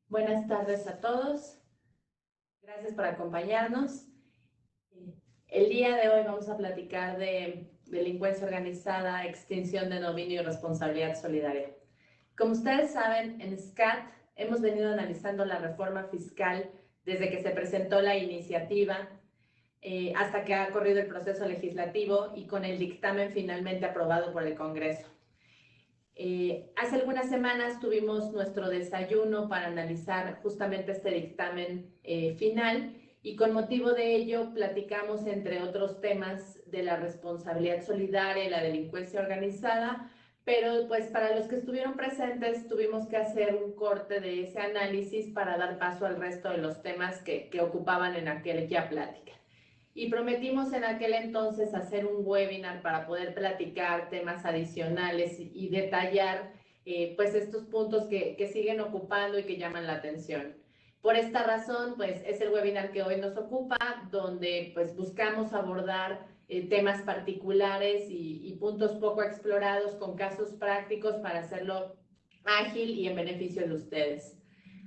Buenas tardes a todos. Gracias por acompañarnos. El día de hoy vamos a platicar de delincuencia organizada, extinción de dominio y responsabilidad solidaria. Como ustedes saben, en SCAT hemos venido analizando la reforma fiscal desde que se presentó la iniciativa hasta que ha corrido el proceso legislativo y con el dictamen finalmente aprobado por el Congreso. Hace algunas semanas tuvimos nuestro desayuno para analizar justamente este dictamen final y con motivo de ello platicamos, entre otros temas, de la responsabilidad solidaria y la delincuencia organizada, pero pues para los que estuvieron presentes tuvimos que hacer un corte de ese análisis para dar paso al resto de los temas que ocupaban en aquella plática. Y prometimos en aquel entonces hacer un webinar para poder platicar temas adicionales y detallar pues estos puntos que siguen ocupando y que llaman la atención. Por esta razón, pues es el webinar que hoy nos ocupa, donde pues buscamos abordar temas particulares y puntos poco explorados con casos prácticos para hacerlo ágil y en beneficio de ustedes.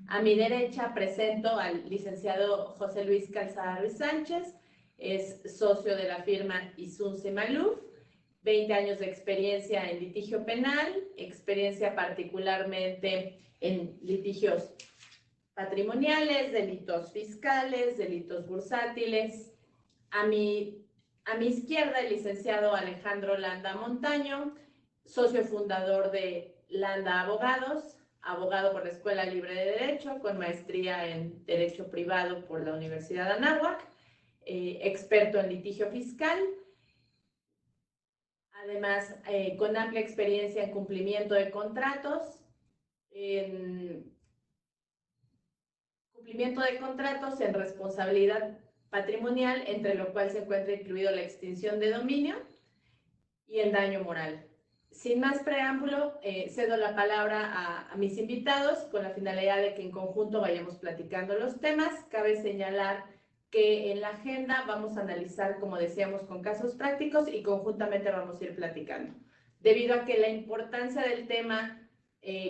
A mi derecha presento al licenciado José Luis Calzada Ruiz Sánchez. Es socio de la firma Isunce Maluf, 20 años de experiencia en litigio penal, experiencia particularmente en litigios patrimoniales, delitos fiscales, delitos bursátiles. A mi izquierda, el licenciado Alejandro Landa Montaño, socio fundador de Landa Abogados, abogado por la Escuela Libre de Derecho, con maestría en Derecho Privado por la Universidad de Anáhuac, experto en litigio fiscal, además con amplia experiencia en cumplimiento de contratos, en responsabilidad patrimonial, entre lo cual se encuentra incluido la extinción de dominio y el daño moral. Sin más preámbulo, cedo la palabra a mis invitados con la finalidad de que en conjunto vayamos platicando los temas. Cabe señalar que en la agenda vamos a analizar, como decíamos, con casos prácticos y conjuntamente vamos a ir platicando. Debido a que la importancia del tema,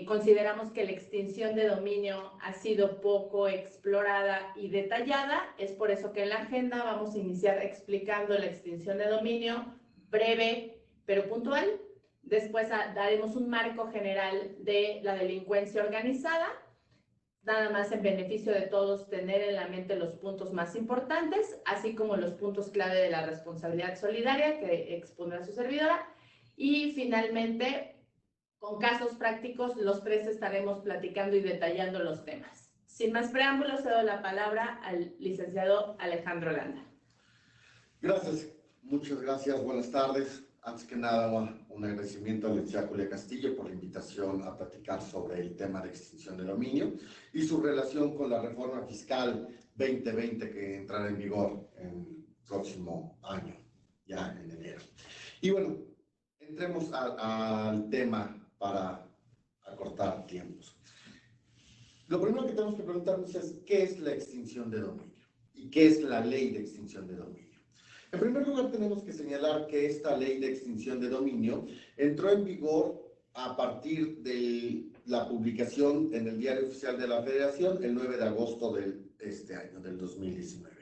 consideramos que la extinción de dominio ha sido poco explorada y detallada. Es por eso que en la agenda vamos a iniciar explicando la extinción de dominio, breve pero puntual. Después daremos un marco general de la delincuencia organizada, nada más en beneficio de todos tener en la mente los puntos más importantes, así como los puntos clave de la responsabilidad solidaria que expondrá su servidora. Y finalmente, con casos prácticos, los tres estaremos platicando y detallando los temas. Sin más preámbulos, cedo la palabra al licenciado Alejandro Landa. Gracias, muchas gracias, buenas tardes. Antes que nada, un agradecimiento a la licenciada Julia Castillo por la invitación a platicar sobre el tema de extinción de dominio y su relación con la reforma fiscal 2020 que entrará en vigor el próximo año, ya en enero. Y bueno, entremos al tema para acortar tiempos. Lo primero que tenemos que preguntarnos es ¿qué es la extinción de dominio? ¿Y qué es la ley de extinción de dominio? En primer lugar, tenemos que señalar que esta ley de extinción de dominio entró en vigor a partir de la publicación en el Diario Oficial de la Federación el 9 de agosto de este año, del 2019.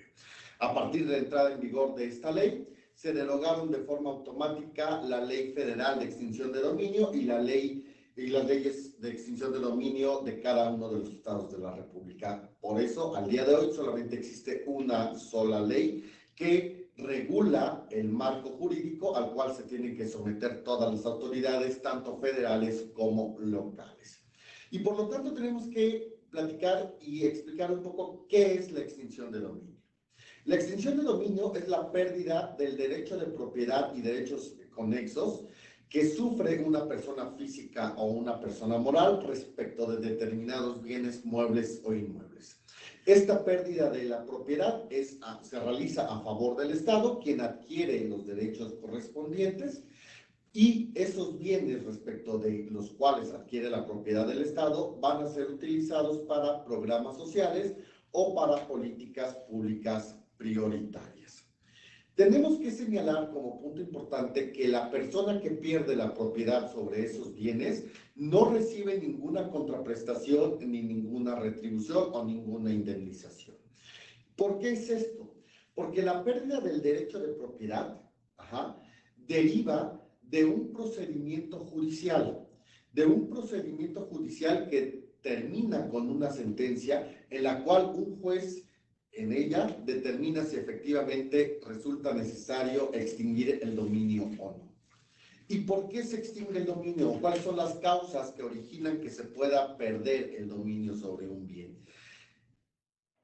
A partir de la entrada en vigor de esta ley, se derogaron de forma automática la Ley Federal de Extinción de Dominio y las leyes de extinción de dominio de cada uno de los estados de la República. Por eso, al día de hoy, solamente existe una sola ley que regula el marco jurídico al cual se tienen que someter todas las autoridades, tanto federales como locales. Y por lo tanto tenemos que platicar y explicar un poco qué es la extinción de dominio. La extinción de dominio es la pérdida del derecho de propiedad y derechos conexos que sufre una persona física o una persona moral respecto de determinados bienes muebles o inmuebles. Esta pérdida de la propiedad se realiza a favor del Estado, quien adquiere los derechos correspondientes, y esos bienes respecto de los cuales adquiere la propiedad del Estado van a ser utilizados para programas sociales o para políticas públicas prioritarias. Tenemos que señalar como punto importante que la persona que pierde la propiedad sobre esos bienes no recibe ninguna contraprestación, ni ninguna retribución o ninguna indemnización. ¿Por qué es esto? Porque la pérdida del derecho de propiedad deriva de un procedimiento judicial, que termina con una sentencia en la cual un juez en ella determina si efectivamente resulta necesario extinguir el dominio o no. ¿Y por qué se extingue el dominio? ¿Cuáles son las causas que originan que se pueda perder el dominio sobre un bien?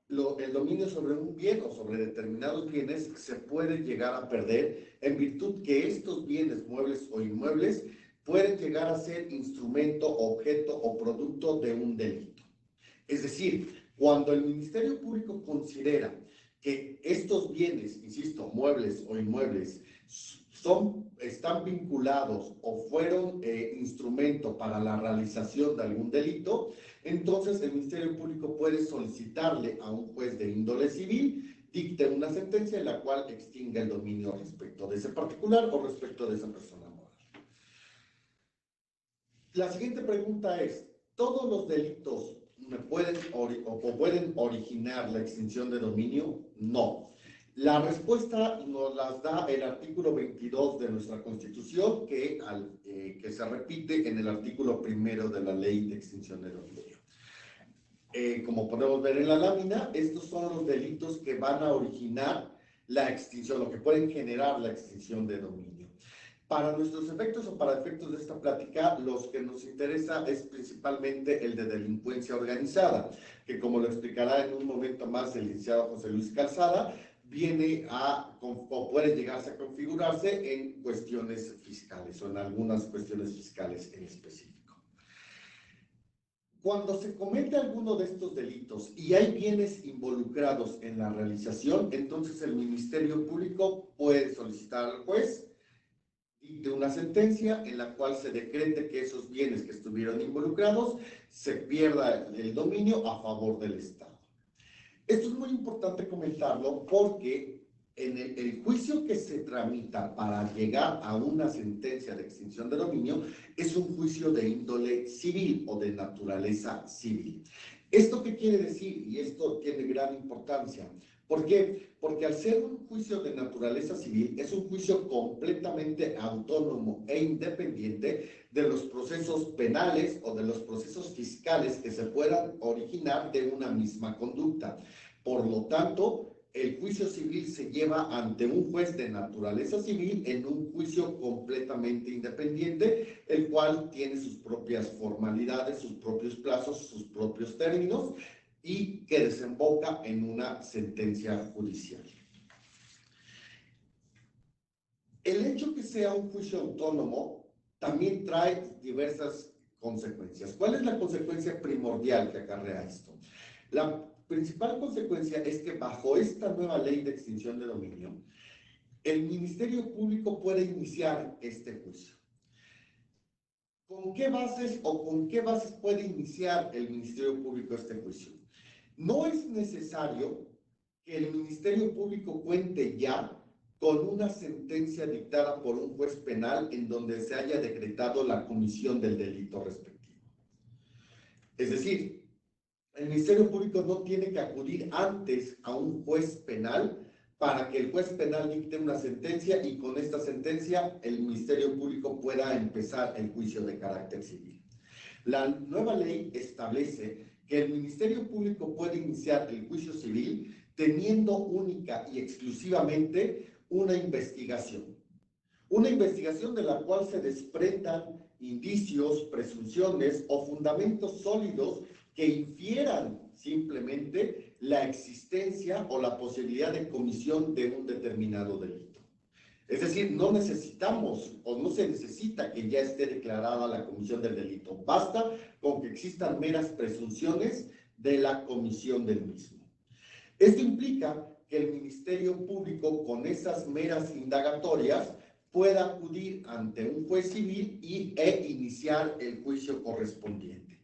El dominio sobre un bien o sobre determinados bienes se puede llegar a perder en virtud que estos bienes muebles o inmuebles pueden llegar a ser instrumento, objeto o producto de un delito. Es decir, cuando el Ministerio Público considera que estos bienes, insisto, muebles o inmuebles, están vinculados o fueron instrumento para la realización de algún delito, entonces el Ministerio Público puede solicitarle a un juez de índole civil dicte una sentencia en la cual extinga el dominio respecto de ese particular o respecto de esa persona moral. La siguiente pregunta es, ¿todos los delitos pueden originar la extinción de dominio? No. La respuesta nos las da el artículo 22 de nuestra Constitución, que se repite en el artículo 1 de la Ley de Extinción de Dominio. Como podemos ver en la lámina, estos son los delitos que van a originar la extinción, lo que pueden generar la extinción de dominio. Para nuestros efectos o para efectos de esta plática, los que nos interesa es principalmente el de delincuencia organizada, que como lo explicará en un momento más el licenciado José Luis Calzada, viene o puede llegarse a configurarse en cuestiones fiscales o en algunas cuestiones fiscales en específico. Cuando se comete alguno de estos delitos y hay bienes involucrados en la realización, entonces el Ministerio Público puede solicitar al juez de una sentencia en la cual se decrete que esos bienes que estuvieron involucrados se pierda el dominio a favor del Estado. Esto es muy importante comentarlo porque en el juicio que se tramita para llegar a una sentencia de extinción de dominio es un juicio de índole civil o de naturaleza civil. ¿Esto qué quiere decir? Y esto tiene gran importancia. ¿Por qué? Porque al ser un juicio de naturaleza civil, es un juicio completamente autónomo e independiente de los procesos penales o de los procesos fiscales que se puedan originar de una misma conducta. Por lo tanto, el juicio civil se lleva ante un juez de naturaleza civil en un juicio completamente independiente, el cual tiene sus propias formalidades, sus propios plazos, sus propios términos, y que desemboca en una sentencia judicial. El hecho que sea un juicio autónomo también trae diversas consecuencias. ¿Cuál es la consecuencia primordial que acarrea esto? La principal consecuencia es que bajo esta nueva ley de extinción de dominio, el Ministerio Público puede iniciar este juicio. ¿Con qué bases puede iniciar el Ministerio Público este juicio? No es necesario que el Ministerio Público cuente ya con una sentencia dictada por un juez penal en donde se haya decretado la comisión del delito respectivo. Es decir, el Ministerio Público no tiene que acudir antes a un juez penal para que el juez penal dicte una sentencia y con esta sentencia el Ministerio Público pueda empezar el juicio de carácter civil. La nueva ley establece que el Ministerio Público puede iniciar el juicio civil teniendo única y exclusivamente una investigación de la cual se desprendan indicios, presunciones o fundamentos sólidos que infieran simplemente la existencia o la posibilidad de comisión de un determinado delito. Es decir, no necesitamos o no se necesita que ya esté declarada la comisión del delito. Basta con que existan meras presunciones de la comisión del mismo. Esto implica que el Ministerio Público, con esas meras indagatorias, pueda acudir ante un juez civil e iniciar el juicio correspondiente.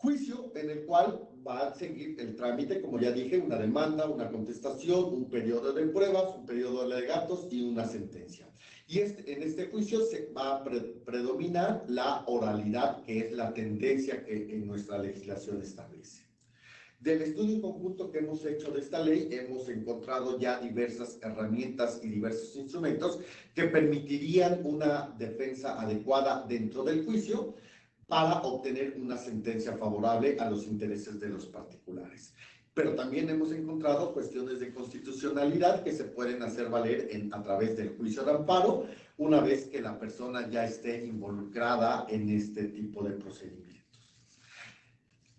Juicio en el cual va a seguir el trámite, como ya dije, una demanda, una contestación, un periodo de pruebas, un periodo de alegatos y una sentencia. Y en este juicio se va a predominar la oralidad, que es la tendencia que en nuestra legislación establece. Del estudio conjunto que hemos hecho de esta ley, hemos encontrado ya diversas herramientas y diversos instrumentos que permitirían una defensa adecuada dentro del juicio para obtener una sentencia favorable a los intereses de los particulares. Pero también hemos encontrado cuestiones de constitucionalidad que se pueden hacer valer a través del juicio de amparo, una vez que la persona ya esté involucrada en este tipo de procedimientos.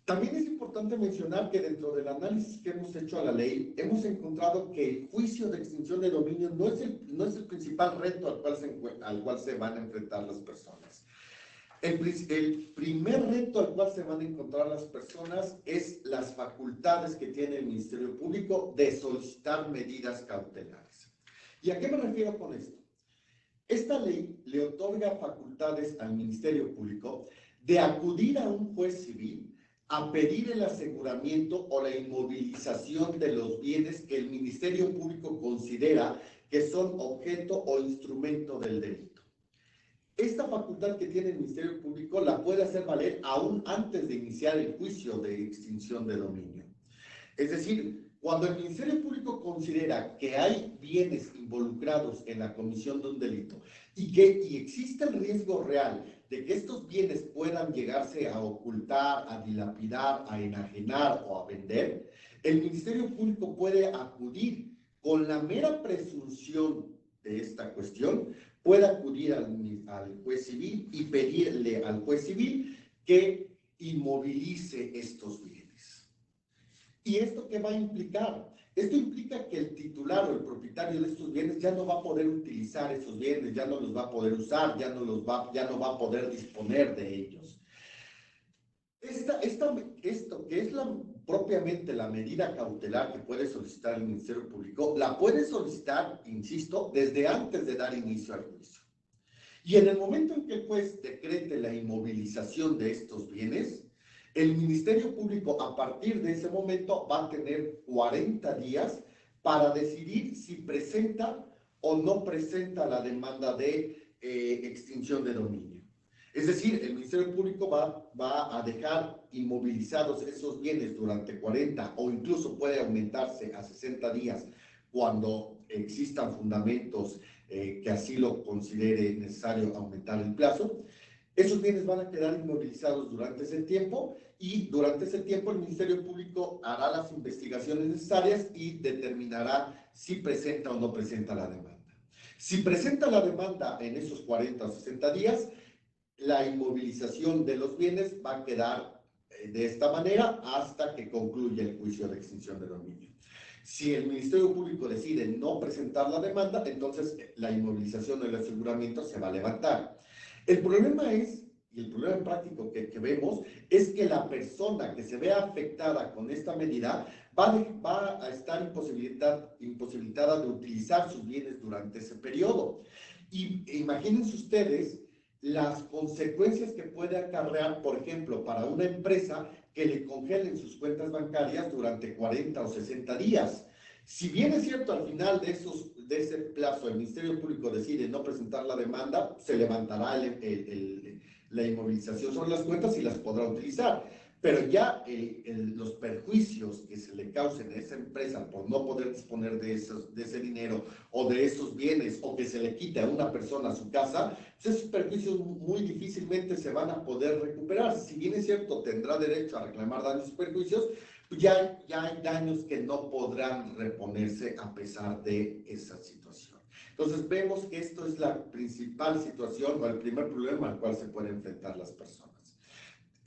También es importante mencionar que dentro del análisis que hemos hecho a la ley, hemos encontrado que el juicio de extinción de dominio no es el principal reto al cual se van a enfrentar las personas. El primer reto al cual se van a encontrar las personas es las facultades que tiene el Ministerio Público de solicitar medidas cautelares. ¿Y a qué me refiero con esto? Esta ley le otorga facultades al Ministerio Público de acudir a un juez civil a pedir el aseguramiento o la inmovilización de los bienes que el Ministerio Público considera que son objeto o instrumento del delito. Esta facultad que tiene el Ministerio Público la puede hacer valer aún antes de iniciar el juicio de extinción de dominio. Es decir, cuando el Ministerio Público considera que hay bienes involucrados en la comisión de un delito y existe el riesgo real de que estos bienes puedan llegarse a ocultar, a dilapidar, a enajenar o a vender, el Ministerio Público puede acudir con la mera presunción de esta cuestión, puede acudir al juez civil y pedirle al juez civil que inmovilice estos bienes. ¿Y esto qué va a implicar? Esto implica que el titular o el propietario de estos bienes ya no va a poder utilizar esos bienes, ya no los va a poder usar, ya no va a poder disponer de ellos. Esto que es propiamente la medida cautelar que puede solicitar el Ministerio Público, la puede solicitar, insisto, desde antes de dar inicio al juicio. Y en el momento en que el juez decrete la inmovilización de estos bienes, el Ministerio Público a partir de ese momento va a tener 40 días para decidir si presenta o no presenta la demanda de extinción de dominio. Es decir, el Ministerio Público va a dejar inmovilizados esos bienes durante 40 o incluso puede aumentarse a 60 días cuando existan fundamentos que así lo considere necesario aumentar el plazo. Esos bienes van a quedar inmovilizados durante ese tiempo y durante ese tiempo el Ministerio Público hará las investigaciones necesarias y determinará si presenta o no presenta la demanda. Si presenta la demanda en esos 40 o 60 días, la inmovilización de los bienes va a quedar de esta manera hasta que concluya el juicio de extinción de dominio. Si el Ministerio Público decide no presentar la demanda, entonces la inmovilización o el aseguramiento se va a levantar. El problema es, y el problema práctico que vemos, es que la persona que se vea afectada con esta medida va a estar imposibilitada de utilizar sus bienes durante ese periodo. Y imagínense ustedes las consecuencias que puede acarrear, por ejemplo, para una empresa que le congelen sus cuentas bancarias durante 40 o 60 días. Si bien es cierto, al final de ese plazo el Ministerio Público decide no presentar la demanda, se levantará la inmovilización sobre las cuentas y las podrá utilizar. Pero ya los perjuicios que se le causen a esa empresa por no poder disponer de ese dinero o de esos bienes, o que se le quite a una persona su casa, pues esos perjuicios muy difícilmente se van a poder recuperar. Si bien es cierto, tendrá derecho a reclamar daños y perjuicios, ya hay daños que no podrán reponerse a pesar de esa situación. Entonces vemos que esto es la principal situación o el primer problema al cual se pueden enfrentar las personas.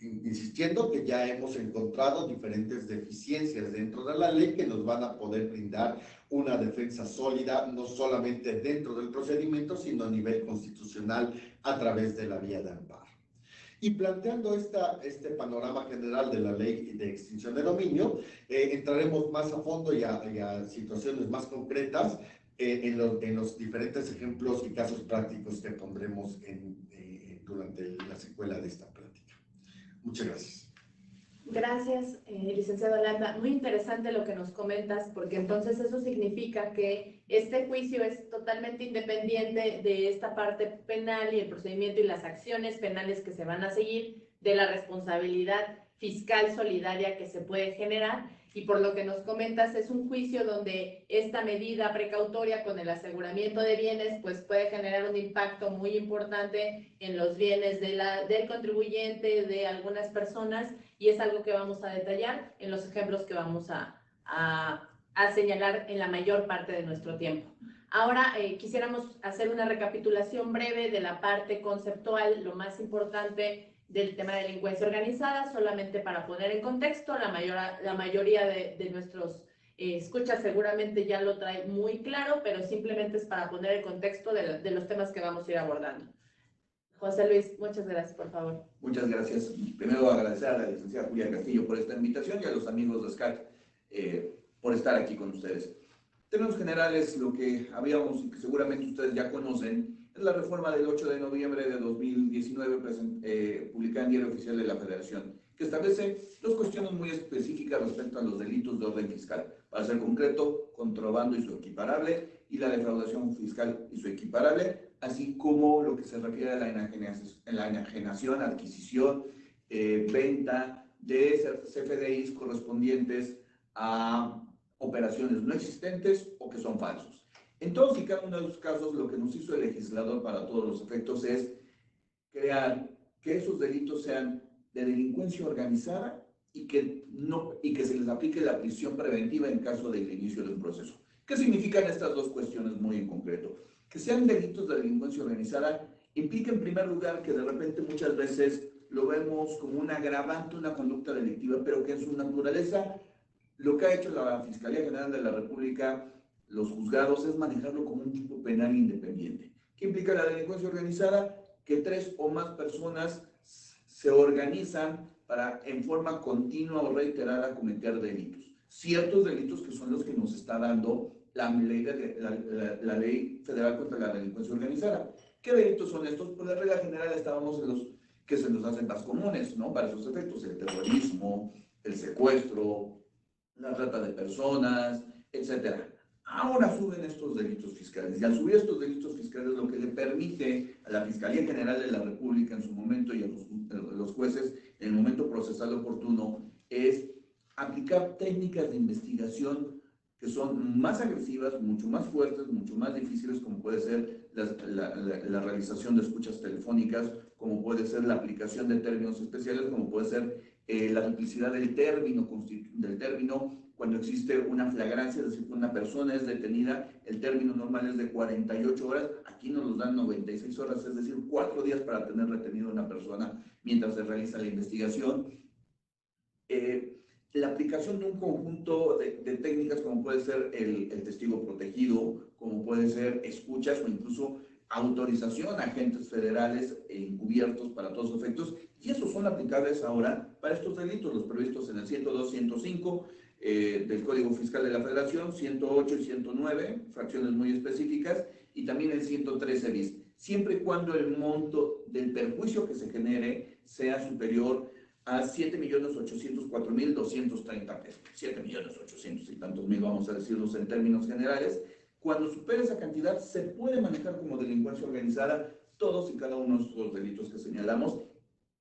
Insistiendo que ya hemos encontrado diferentes deficiencias dentro de la ley que nos van a poder brindar una defensa sólida, no solamente dentro del procedimiento, sino a nivel constitucional a través de la vía de amparo. Y planteando este panorama general de la ley de extinción de dominio, entraremos más a fondo y a situaciones más concretas en los diferentes ejemplos y casos prácticos que pondremos durante la secuela de esta plática. Muchas gracias. Gracias, licenciado Landa. Muy interesante lo que nos comentas, porque entonces eso significa que este juicio es totalmente independiente de esta parte penal y el procedimiento y las acciones penales que se van a seguir, de la responsabilidad fiscal solidaria que se puede generar. Y por lo que nos comentas, es un juicio donde esta medida precautoria con el aseguramiento de bienes pues puede generar un impacto muy importante en los bienes del contribuyente, de algunas personas, y es algo que vamos a detallar en los ejemplos que vamos a señalar en la mayor parte de nuestro tiempo. Ahora quisiéramos hacer una recapitulación breve de la parte conceptual, lo más importante del tema de delincuencia organizada, solamente para poner en contexto. La mayoría de nuestros escuchas seguramente ya lo trae muy claro, pero simplemente es para poner el contexto de los temas que vamos a ir abordando. José Luis, muchas gracias, por favor. Muchas gracias. Primero agradecer a la licenciada Julia Castillo por esta invitación y a los amigos de SCAC por estar aquí con ustedes. En términos generales, lo que habíamos y que seguramente ustedes ya conocen es la reforma del 8 de noviembre de 2019 publicada en Diario Oficial de la Federación, que establece dos cuestiones muy específicas respecto a los delitos de orden fiscal. Para ser concreto, contrabando y su equiparable, y la defraudación fiscal y su equiparable, así como lo que se refiere a la enajenación, adquisición, venta de CFDIs correspondientes a operaciones no existentes o que son falsos. En todos y cada uno de los casos, lo que nos hizo el legislador para todos los efectos es crear que esos delitos sean de delincuencia organizada y que se les aplique la prisión preventiva en caso del inicio de un proceso. ¿Qué significan estas dos cuestiones muy en concreto? Que sean delitos de delincuencia organizada implica en primer lugar que de repente muchas veces lo vemos como un agravante, una conducta delictiva, pero que en su naturaleza lo que ha hecho la Fiscalía General de la República, los juzgados, es manejarlo como un tipo penal independiente. ¿Qué implica la delincuencia organizada? Que 3 o más personas se organizan para en forma continua o reiterada cometer delitos. Ciertos delitos que son los que nos está dando la ley federal contra la delincuencia organizada. ¿Qué delitos son estos? Por la regla general estábamos en los que se nos hacen más comunes, ¿no? Para esos efectos, el terrorismo, el secuestro, la trata de personas, etcétera. Ahora suben estos delitos fiscales, y al subir estos delitos fiscales lo que le permite a la Fiscalía General de la República en su momento y a los jueces en el momento procesal oportuno es aplicar técnicas de investigación que son más agresivas, mucho más fuertes, mucho más difíciles, como puede ser la realización de escuchas telefónicas, como puede ser la aplicación de términos especiales, como puede ser la duplicidad del término cuando existe una flagrancia, es decir, que una persona es detenida, el término normal es de 48 horas, aquí nos dan 96 horas, es decir, 4 días para tener retenido a una persona mientras se realiza la investigación. La aplicación de un conjunto de técnicas como puede ser el testigo protegido, como puede ser escuchas o incluso autorización a agentes federales encubiertos para todos los efectos, y esos son aplicables ahora para estos delitos, los previstos en el 102, 105 del Código Fiscal de la Federación, 108 y 109, fracciones muy específicas, y también el 113 bis, siempre y cuando el monto del perjuicio que se genere sea superior a 7.804.230 pesos, 7.800.000 y tantos mil, vamos a decirlos en términos generales. Cuando supere esa cantidad, se puede manejar como delincuencia organizada todos y cada uno de estos delitos que señalamos,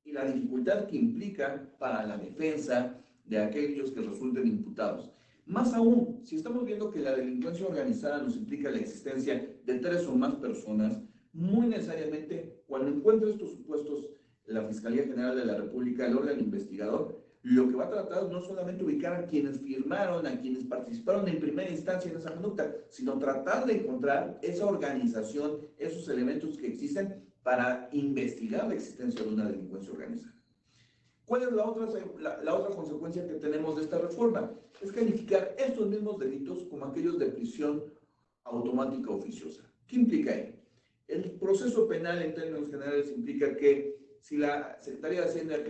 y la dificultad que implica para la defensa de aquellos que resulten imputados. Más aún, si estamos viendo que la delincuencia organizada nos implica la existencia de 3 o más personas, muy necesariamente, cuando encuentre estos supuestos la Fiscalía General de la República, el órgano investigador, lo que va a tratar no solamente ubicar a quienes firmaron, a quienes participaron en primera instancia en esa conducta, sino tratar de encontrar esa organización, esos elementos que existen para investigar la existencia de una delincuencia organizada. ¿Cuál es la otra consecuencia que tenemos de esta reforma? Es calificar estos mismos delitos como aquellos de prisión automática oficiosa. ¿Qué implica ello? El proceso penal en términos generales implica que si la Secretaría de Hacienda del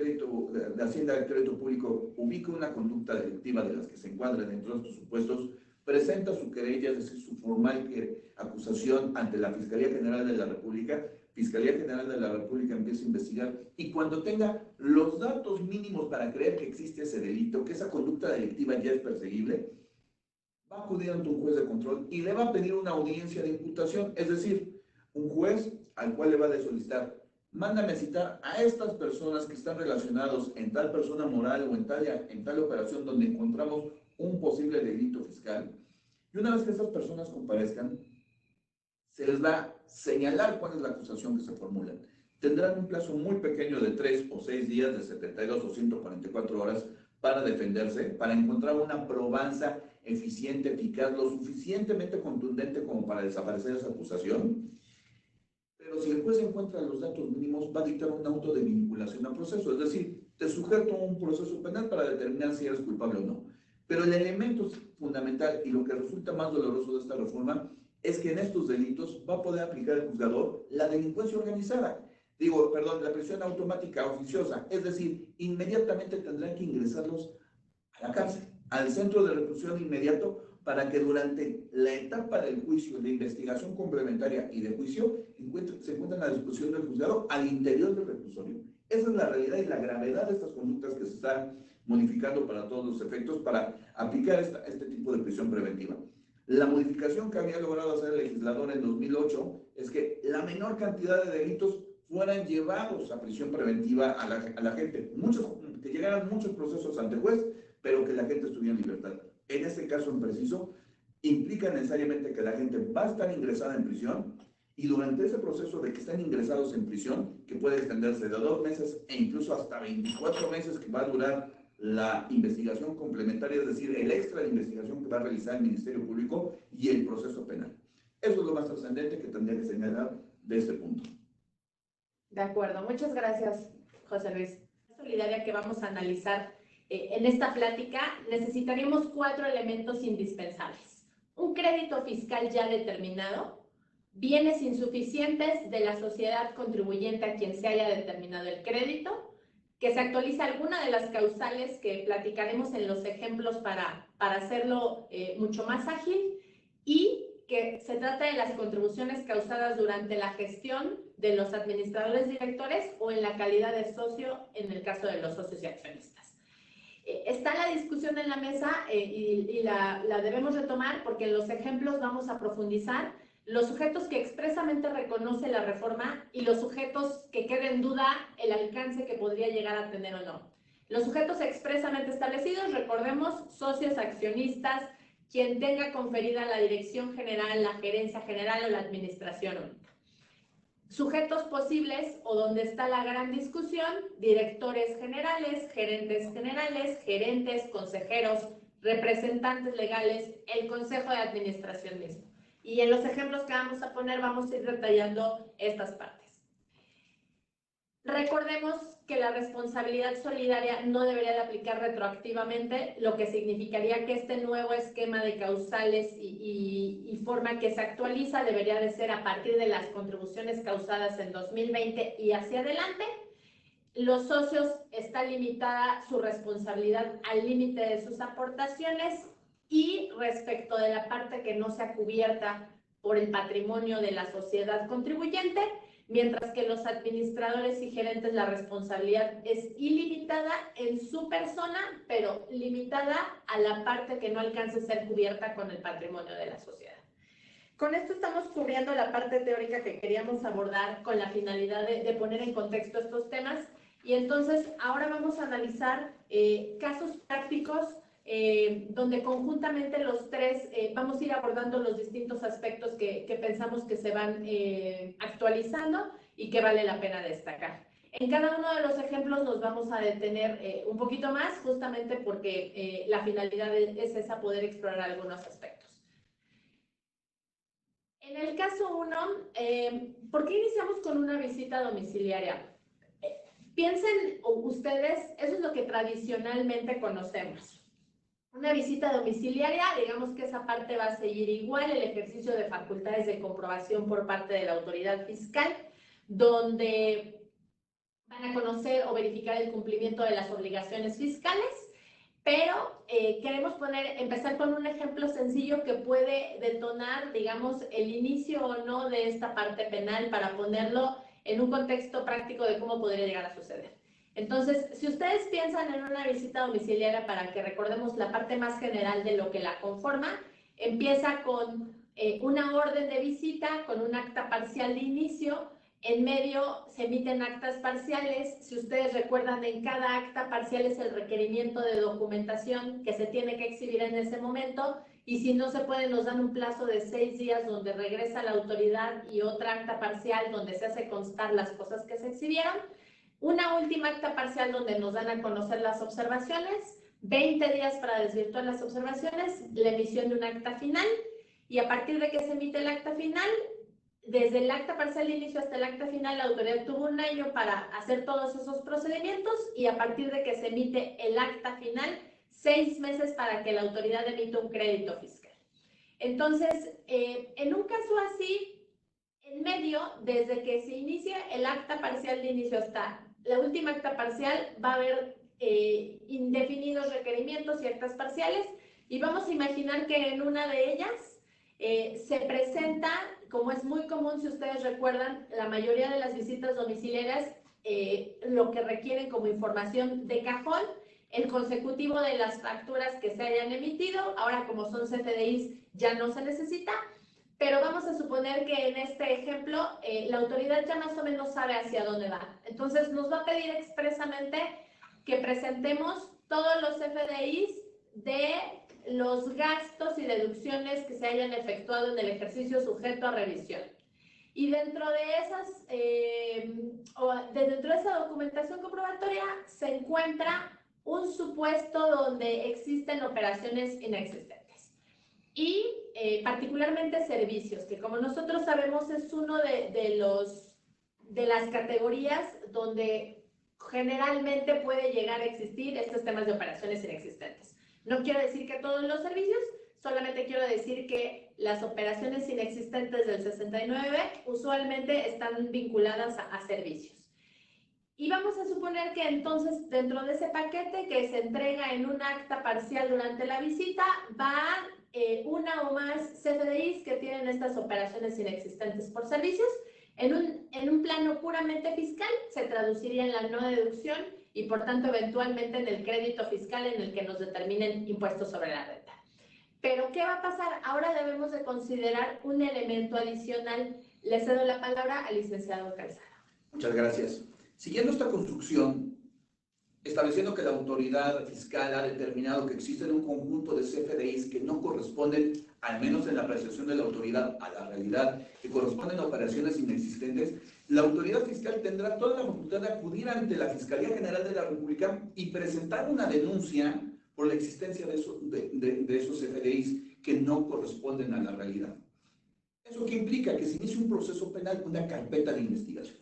Crédito Público ubica una conducta delictiva de las que se encuadran dentro de estos supuestos, presenta su querella, es decir, su formal acusación ante la Fiscalía General de la República, Fiscalía General de la República empiece a investigar y cuando tenga los datos mínimos para creer que existe ese delito, que esa conducta delictiva ya es perseguible, va a acudir ante un juez de control y le va a pedir una audiencia de imputación, es decir, un juez al cual le va a solicitar, mándame a citar a estas personas que están relacionados en tal persona moral o en tal operación donde encontramos un posible delito fiscal, y una vez que esas personas comparezcan, se les va a señalar cuál es la acusación que se formula. Tendrán un plazo muy pequeño de 3 o 6 días, de 72 o 144 horas, para defenderse, para encontrar una probanza eficiente, eficaz, lo suficientemente contundente como para desaparecer esa acusación. Pero si el juez encuentra los datos mínimos, va a dictar un auto de vinculación al proceso, es decir, te sujeto a un proceso penal para determinar si eres culpable o no. Pero el elemento fundamental y lo que resulta más doloroso de esta reforma es que en estos delitos va a poder aplicar el juzgador la delincuencia organizada. La prisión automática oficiosa, es decir, inmediatamente tendrán que ingresarlos a la cárcel, al centro de reclusión inmediato, para que durante la etapa del juicio, de investigación complementaria y de juicio, se encuentren a la disposición del juzgado al interior del reclusorio. Esa es la realidad y la gravedad de estas conductas que se están modificando para todos los efectos para aplicar este tipo de prisión preventiva. La modificación que había logrado hacer el legislador en 2008 es que la menor cantidad de delitos fueran llevados a prisión preventiva a la gente. Que llegaran muchos procesos ante juez, pero que la gente estuviera en libertad. En este caso en preciso, implica necesariamente que la gente va a estar ingresada en prisión y durante ese proceso de que están ingresados en prisión, que puede extenderse de 2 meses e incluso hasta 24 meses que va a durar la investigación complementaria, es decir, el extra de investigación que va a realizar el Ministerio Público y el proceso penal. Eso es lo más trascendente que tendría que señalar de este punto. De acuerdo, muchas gracias, José Luis. La solidaria que vamos a analizar en esta plática, necesitaríamos 4 elementos indispensables. Un crédito fiscal ya determinado, bienes insuficientes de la sociedad contribuyente a quien se haya determinado el crédito, que se actualice alguna de las causales que platicaremos en los ejemplos para hacerlo mucho más ágil, y que se trata de las contribuciones causadas durante la gestión de los administradores directores o en la calidad de socio en el caso de los socios y accionistas. Está la discusión en la mesa y la debemos retomar porque en los ejemplos vamos a profundizar los sujetos que expresamente reconoce la reforma y los sujetos que queda en duda el alcance que podría llegar a tener o no. Los sujetos expresamente establecidos, recordemos, socios, accionistas, quien tenga conferida la dirección general, la gerencia general o la administración única. Sujetos posibles, o donde está la gran discusión, directores generales, gerentes, consejeros, representantes legales, el consejo de administración mismo. Y en los ejemplos que vamos a poner vamos a ir detallando estas partes. Recordemos que la responsabilidad solidaria no debería de aplicar retroactivamente, lo que significaría que este nuevo esquema de causales y forma que se actualiza debería de ser a partir de las contribuciones causadas en 2020 y hacia adelante. Los socios está limitada su responsabilidad al límite de sus aportaciones y respecto de la parte que no sea cubierta por el patrimonio de la sociedad contribuyente, mientras que los administradores y gerentes la responsabilidad es ilimitada en su persona, pero limitada a la parte que no alcance a ser cubierta con el patrimonio de la sociedad. Con esto estamos cubriendo la parte teórica que queríamos abordar con la finalidad de poner en contexto estos temas, y entonces ahora vamos a analizar casos prácticos donde conjuntamente los tres vamos a ir abordando los distintos aspectos que pensamos que se van actualizando y que vale la pena destacar. En cada uno de los ejemplos nos vamos a detener un poquito más, justamente porque la finalidad es esa, poder explorar algunos aspectos. En el caso 1, ¿por qué iniciamos con una visita domiciliaria? Piensen ustedes, eso es lo que tradicionalmente conocemos. Una visita domiciliaria, digamos que esa parte va a seguir igual, el ejercicio de facultades de comprobación por parte de la autoridad fiscal, donde van a conocer o verificar el cumplimiento de las obligaciones fiscales Pero queremos empezar con un ejemplo sencillo que puede detonar, digamos, el inicio o no de esta parte penal para ponerlo en un contexto práctico de cómo podría llegar a suceder. Entonces, si ustedes piensan en una visita domiciliaria, para que recordemos la parte más general de lo que la conforma, empieza con una orden de visita, con un acta parcial de inicio. En medio se emiten actas parciales. Si ustedes recuerdan, en cada acta parcial es el requerimiento de documentación que se tiene que exhibir en ese momento, y si no se puede, nos dan un plazo de 6 días donde regresa la autoridad y otra acta parcial donde se hace constar las cosas que se exhibieron. Una última acta parcial donde nos dan a conocer las observaciones, 20 días para desvirtuar las observaciones, la emisión de un acta final, y a partir de que se emite el acta final, desde el acta parcial de inicio hasta el acta final, la autoridad tuvo 1 año para hacer todos esos procedimientos, y a partir de que se emite el acta final, 6 meses para que la autoridad emita un crédito fiscal. Entonces, en un caso así, en medio, desde que se inicia el acta parcial de inicio hasta la última acta parcial, va a haber indefinidos requerimientos y actas parciales, y vamos a imaginar que en una de ellas se presenta, como es muy común, si ustedes recuerdan, la mayoría de las visitas domiciliarias lo que requieren como información de cajón, el consecutivo de las facturas que se hayan emitido. Ahora, como son CFDIs, ya no se necesita, pero vamos a suponer que en este ejemplo la autoridad ya más o menos sabe hacia dónde va. Entonces nos va a pedir expresamente que presentemos todos los CFDIs de los gastos y deducciones que se hayan efectuado en el ejercicio sujeto a revisión. Y dentro de dentro de esa documentación comprobatoria se encuentra un supuesto donde existen operaciones inexistentes. Y particularmente servicios, que como nosotros sabemos es uno de las categorías donde generalmente puede llegar a existir estos temas de operaciones inexistentes. No quiero decir que todos los servicios, solamente quiero decir que las operaciones inexistentes del 69 usualmente están vinculadas a servicios. Y vamos a suponer que entonces dentro de ese paquete que se entrega en un acta parcial durante la visita, van una o más CFDIs que tienen estas operaciones inexistentes por servicios. En un plano puramente fiscal se traduciría en la no deducción y por tanto eventualmente en el crédito fiscal en el que nos determinen impuestos sobre la renta. Pero ¿qué va a pasar? Ahora debemos de considerar un elemento adicional. Le cedo la palabra al licenciado Calzada. Muchas gracias. Siguiendo esta construcción, estableciendo que la autoridad fiscal ha determinado que existen un conjunto de CFDIs que no corresponden, al menos en la apreciación de la autoridad, a la realidad, que corresponden a operaciones inexistentes, la autoridad fiscal tendrá toda la facultad de acudir ante la Fiscalía General de la República y presentar una denuncia por la existencia de esos CFDIs que no corresponden a la realidad. ¿Eso qué implica? Que se inicie un proceso penal, una carpeta de investigación.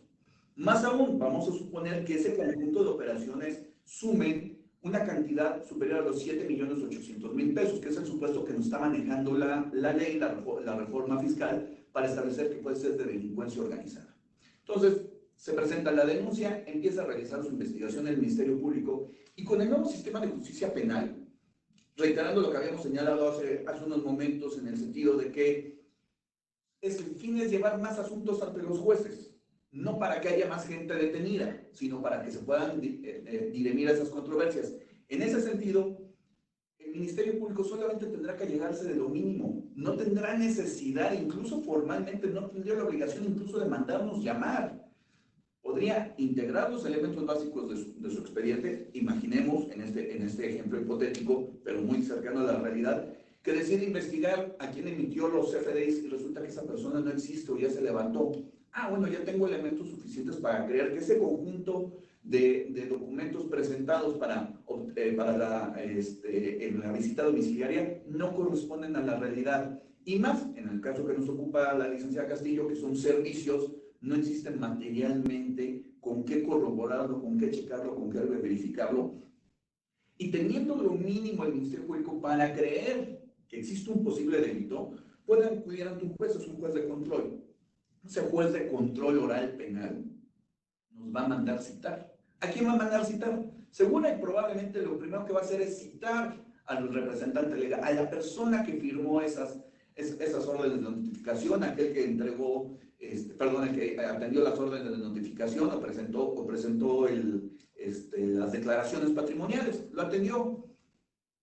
Más aún, vamos a suponer que ese conjunto de operaciones sumen una cantidad superior a los 7.800.000 pesos, que es el supuesto que nos está manejando la ley, la reforma fiscal, para establecer que puede ser de delincuencia organizada. Entonces, se presenta la denuncia, empieza a realizar su investigación el Ministerio Público, y con el nuevo sistema de justicia penal, reiterando lo que habíamos señalado hace unos momentos, en el sentido de que el fin es llevar más asuntos ante los jueces, no para que haya más gente detenida, sino para que se puedan dirimir esas controversias. En ese sentido, el Ministerio Público solamente tendrá que allegarse de lo mínimo, no tendrá necesidad, incluso formalmente, no tendría la obligación incluso de mandarnos llamar. Podría integrar los elementos básicos de su expediente, imaginemos en este ejemplo hipotético, pero muy cercano a la realidad, que decide investigar a quién emitió los CFDIs y resulta que esa persona no existe o ya se levantó. Bueno, ya tengo elementos suficientes para creer que ese conjunto de documentos presentados para la visita domiciliaria no corresponden a la realidad. Y más, en el caso que nos ocupa la licenciada Castillo, que son servicios, no existen materialmente con qué corroborarlo, con qué checarlo, con qué verificarlo. Y teniendo lo mínimo el Ministerio Público para creer que existe un posible delito, pueden acudir ante un juez, es un juez de control. Ese juez de control oral penal nos va a mandar citar. ¿A quién va a mandar citar? Segura y probablemente lo primero que va a hacer es citar al representante legal, a la persona que firmó esas órdenes de notificación, aquel que entregó, el que atendió las órdenes de notificación o presentó las declaraciones patrimoniales. Lo atendió,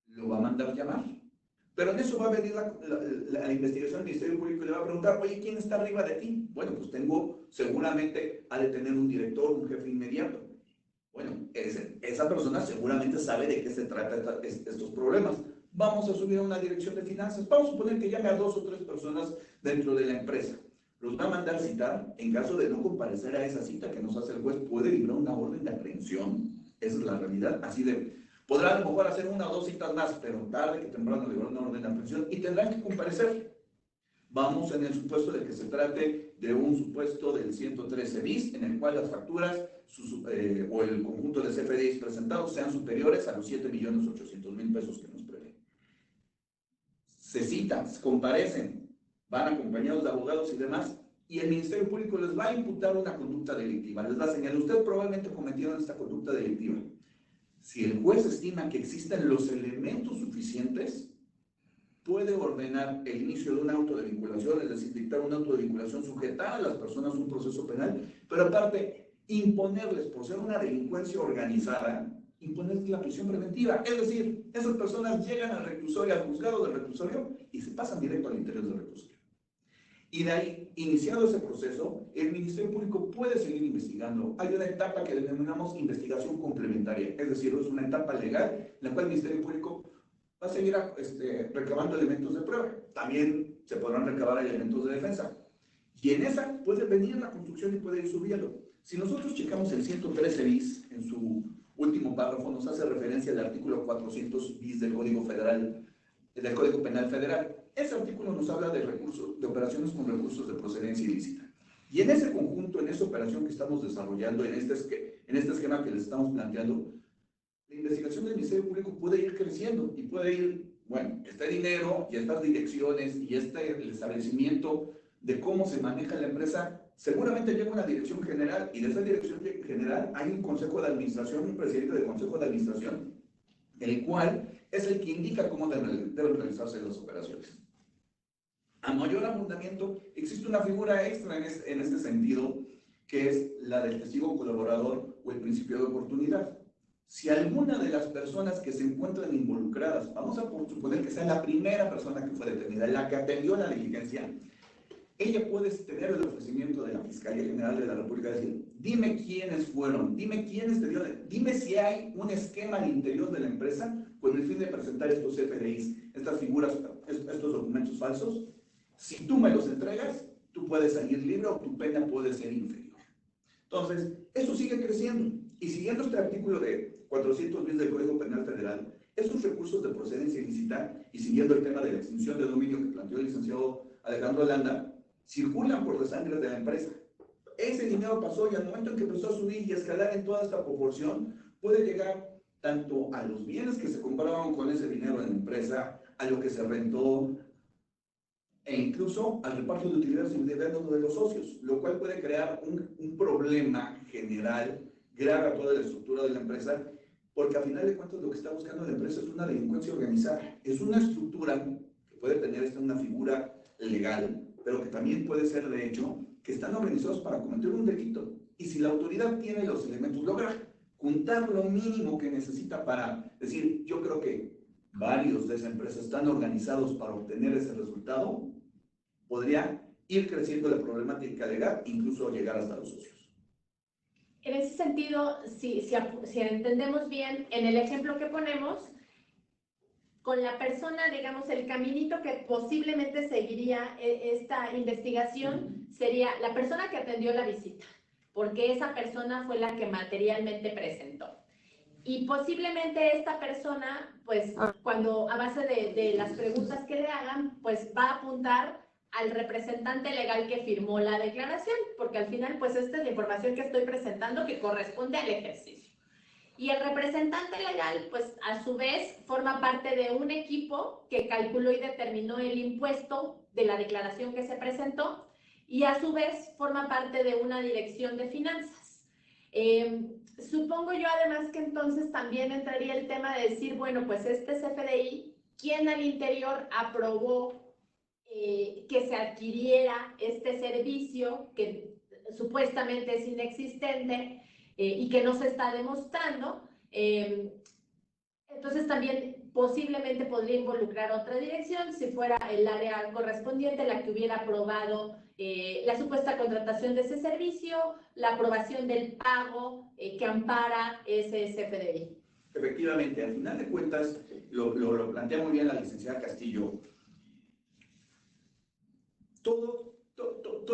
lo va a mandar llamar. Pero en eso va a venir la investigación del Ministerio Público y le va a preguntar, oye, ¿quién está arriba de ti? Bueno, pues seguramente ha de tener un director, un jefe inmediato. Bueno, esa persona seguramente sabe de qué se trata estos problemas. Vamos a subir a una dirección de finanzas. Vamos a suponer que llame a 2 o 3 personas dentro de la empresa. Los va a mandar citar. En caso de no comparecer a esa cita que nos hace el juez, puede librar una orden de aprehensión. Esa es la realidad. Así podrá a lo mejor hacer 1 o 2 citas más, pero tarde que temprano librar una orden de aprehensión y tendrán que comparecer. Vamos en el supuesto de que se trate de un supuesto del 113 bis, en el cual las facturas o el conjunto de CFDIs presentados sean superiores a los 7.800.000 pesos que nos prevé. Se citan, comparecen, van acompañados de abogados y demás, y el Ministerio Público les va a imputar una conducta delictiva. Les va a señalar, usted probablemente cometió esta conducta delictiva. Si el juez estima que existen los elementos suficientes, puede ordenar el inicio de un auto de vinculación, es decir, dictar un auto de vinculación, sujetar a las personas a un proceso penal, pero aparte, imponerles, por ser una delincuencia organizada, imponerles la prisión preventiva. Es decir, esas personas llegan al reclusorio, al juzgado del reclusorio, y se pasan directo al interior del reclusorio. Y de ahí, iniciado ese proceso, el Ministerio Público puede seguir investigando. Hay una etapa que denominamos investigación complementaria, es decir, es una etapa legal en la cual el Ministerio Público va a seguir recabando elementos de prueba. También se podrán recabar elementos de defensa. Y en esa puede venir la construcción y puede ir subiendo. Si nosotros checamos el 113 bis, en su último párrafo, nos hace referencia al artículo 400 bis del Código Federal, del Código Penal Federal. Ese artículo nos habla de operaciones con recursos de procedencia ilícita. Y en ese conjunto, en esa operación que estamos desarrollando, en este esquema que les estamos planteando, la investigación del Ministerio Público puede ir creciendo y puede ir, bueno, este dinero y estas direcciones y el establecimiento de cómo se maneja la empresa, seguramente llega una dirección general y de esa dirección general hay un consejo de administración, un presidente del consejo de administración, el cual es el que indica cómo deben realizarse las operaciones. A mayor abundamiento, existe una figura extra en este sentido, que es la del testigo colaborador o el principio de oportunidad. Si alguna de las personas que se encuentran involucradas, vamos a suponer que sea la primera persona que fue detenida, la que atendió la diligencia, ella puede tener el ofrecimiento de la Fiscalía General de la República de decir, dime quiénes fueron, dime quiénes te dieron, dime si hay un esquema al interior de la empresa con el fin de presentar estos FDIs, estas figuras, estos documentos falsos. Si tú me los entregas, tú puedes salir libre o tu pena puede ser inferior. Entonces, eso sigue creciendo. Y siguiendo este artículo de 410 del Código Penal Federal, estos recursos de procedencia ilícita, y siguiendo el tema de la extinción de dominio que planteó el licenciado Alejandro Landa, circulan por la sangre de la empresa. Ese dinero pasó y al momento en que empezó a subir y a escalar en toda esta proporción, puede llegar tanto a los bienes que se compraban con ese dinero en la empresa, a lo que se rentó, e incluso al reparto de utilidades y dividendos de los socios, lo cual puede crear un problema general grave a toda la estructura de la empresa, porque a final de cuentas lo que está buscando la empresa es una delincuencia organizada, es una estructura que puede tener una figura legal, pero que también puede ser de hecho que están organizados para cometer un delito. Y si la autoridad tiene los elementos, logra juntar lo mínimo que necesita para decir, yo creo que varios de esa empresa están organizados para obtener ese resultado, podría ir creciendo la problemática legal, incluso llegar hasta los socios. En ese sentido, si entendemos bien, en el ejemplo que ponemos, con la persona, digamos, el caminito que posiblemente seguiría esta investigación sería la persona que atendió la visita, porque esa persona fue la que materialmente presentó. Y posiblemente esta persona, pues, cuando a base de las preguntas que le hagan, pues va a apuntar al representante legal que firmó la declaración, porque al final, pues, esta es la información que estoy presentando que corresponde al ejercicio. Y el representante legal, pues, a su vez, forma parte de un equipo que calculó y determinó el impuesto de la declaración que se presentó, y a su vez forma parte de una dirección de finanzas. Supongo yo además que entonces también entraría el tema de decir, bueno, pues este CFDI, ¿quién al interior aprobó que se adquiriera este servicio que supuestamente es inexistente y que no se está demostrando? Entonces también posiblemente podría involucrar otra dirección si fuera el área correspondiente la que hubiera aprobado la supuesta contratación de ese servicio, la aprobación del pago que ampara ese CFDI. Efectivamente, al final de cuentas, lo plantea muy bien la licenciada Castillo. Todo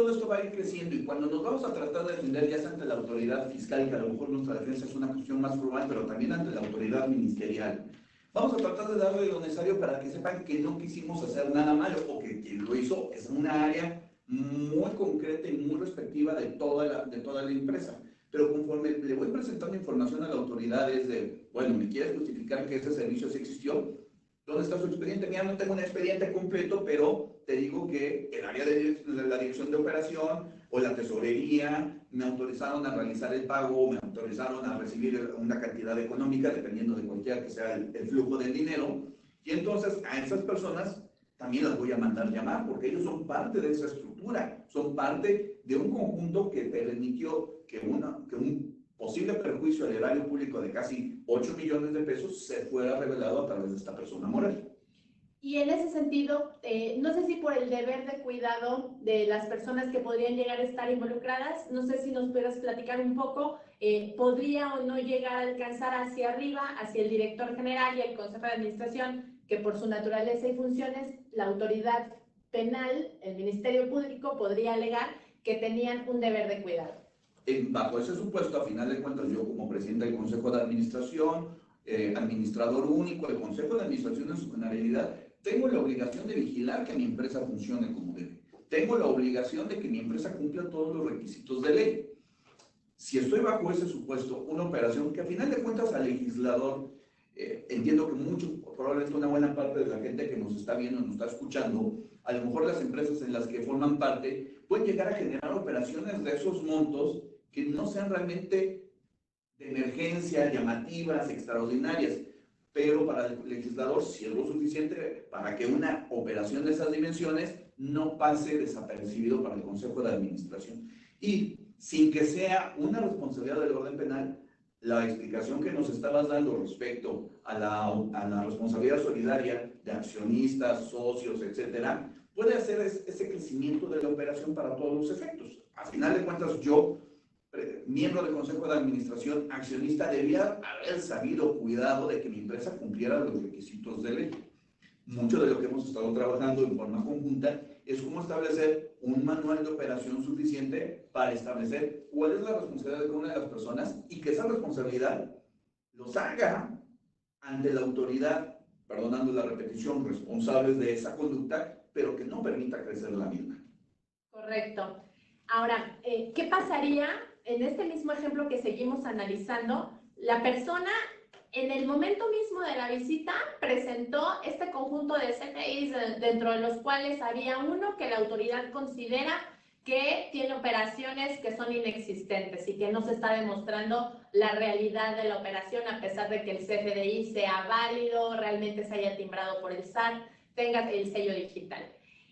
esto va a ir creciendo y cuando nos vamos a tratar de defender ya sea ante la autoridad fiscal, que a lo mejor nuestra defensa es una cuestión más formal, pero también ante la autoridad ministerial, vamos a tratar de darle lo necesario para que sepan que no quisimos hacer nada malo o que quien lo hizo es una área muy concreta y muy respectiva de toda la empresa. Pero conforme le voy presentando información a la autoridad es de, bueno, ¿me quieres justificar que ese servicio sí existió? ¿Dónde está su expediente? Mira, no tengo un expediente completo, pero te digo que el área de la dirección de operación o la tesorería me autorizaron a realizar el pago, me autorizaron a recibir una cantidad económica, dependiendo de cualquiera que sea el flujo del dinero. Y entonces a esas personas también las voy a mandar llamar, porque ellos son parte de esa estructura, son parte de un conjunto que permitió que un posible perjuicio al erario público de casi 8 millones de pesos se fuera revelado a través de esta persona moral. Y en ese sentido, no sé si por el deber de cuidado de las personas que podrían llegar a estar involucradas, no sé si nos puedas platicar un poco, podría o no llegar a alcanzar hacia arriba, hacia el director general y el consejo de administración, que por su naturaleza y funciones, la autoridad penal, el Ministerio Público, podría alegar que tenían un deber de cuidado. Bajo ese supuesto, a final de cuentas, yo como presidente del Consejo de Administración, administrador único, el Consejo de Administración en su generalidad, tengo la obligación de vigilar que mi empresa funcione como debe. Tengo la obligación de que mi empresa cumpla todos los requisitos de ley. Si estoy bajo ese supuesto, una operación que a final de cuentas al legislador, entiendo que probablemente una buena parte de la gente que nos está viendo, nos está escuchando, a lo mejor las empresas en las que forman parte pueden llegar a generar operaciones de esos montos que no sean realmente de emergencia, llamativas, extraordinarias, pero para el legislador sí es lo suficiente para que una operación de esas dimensiones no pase desapercibido para el Consejo de Administración. Y sin que sea una responsabilidad del orden penal, la explicación que nos estabas dando respecto a la responsabilidad solidaria de accionistas, socios, etcétera, puede hacer ese crecimiento de la operación para todos los efectos. A final de cuentas, yo, miembro del Consejo de Administración, accionista, debía haber sabido cuidado de que mi empresa cumpliera los requisitos de ley. Mucho de lo que hemos estado trabajando en forma conjunta es cómo establecer un manual de operación suficiente para establecer cuál es la responsabilidad de cada una de las personas y que esa responsabilidad los haga ante la autoridad, perdonando la repetición, responsables de esa conducta, pero que no permita crecer la misma. Correcto. Ahora, ¿qué pasaría en este mismo ejemplo que seguimos analizando? La persona en el momento mismo de la visita presentó este conjunto de CFDIs dentro de los cuales había uno que la autoridad considera que tiene operaciones que son inexistentes y que no se está demostrando la realidad de la operación a pesar de que el CFDI sea válido, realmente se haya timbrado por el SAT, tenga el sello digital.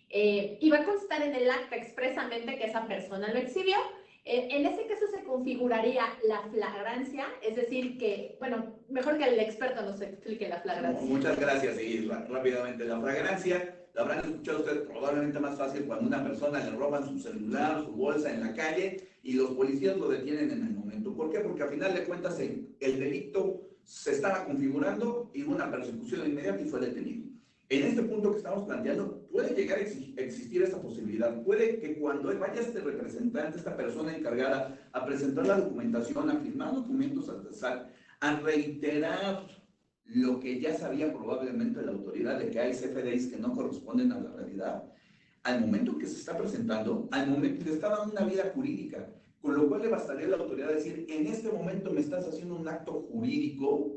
Y va a constar en el acta expresamente que esa persona lo exhibió. En ese caso se configuraría la flagrancia, es decir que, bueno, mejor que el experto nos explique la flagrancia. Muchas gracias, y rápidamente, la flagrancia, la habrán escuchado ustedes probablemente más fácil cuando a una persona le roban su celular, su bolsa en la calle y los policías lo detienen en el momento. ¿Por qué? Porque al final de cuentas el delito se estaba configurando y hubo una persecución inmediata y fue detenido. En este punto que estamos planteando, puede llegar a existir esta posibilidad. Puede que cuando vaya este representante, esta persona encargada a presentar la documentación, a firmar documentos al SAT, a reiterar lo que ya sabía probablemente la autoridad de que hay CFDIs que no corresponden a la realidad, al momento que se está presentando, al momento que está dando una vida jurídica, con lo cual le bastaría a la autoridad decir, en este momento me estás haciendo un acto jurídico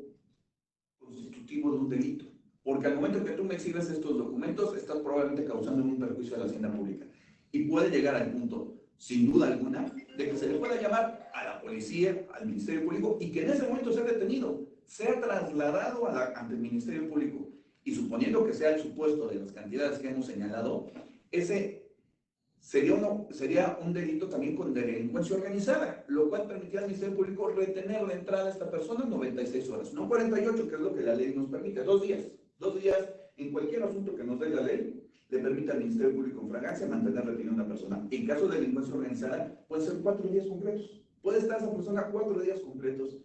constitutivo de un delito. Porque al momento que tú me exhibes estos documentos, estás probablemente causando un perjuicio a la hacienda pública. Y puede llegar al punto, sin duda alguna, de que se le pueda llamar a la policía, al Ministerio Público, y que en ese momento sea detenido, sea trasladado ante el Ministerio Público, y suponiendo que sea el supuesto de las cantidades que hemos señalado, ese sería un delito también con delincuencia organizada, lo cual permitiría al Ministerio Público retener la entrada de esta persona en 96 horas, no 48, que es lo que la ley nos permite, 2 días. 2 días en cualquier asunto que nos dé la ley, le permite al Ministerio Público en fragancia mantener retenida a una persona. En caso de delincuencia organizada, puede ser 4 días completos. Puede estar esa persona 4 días completos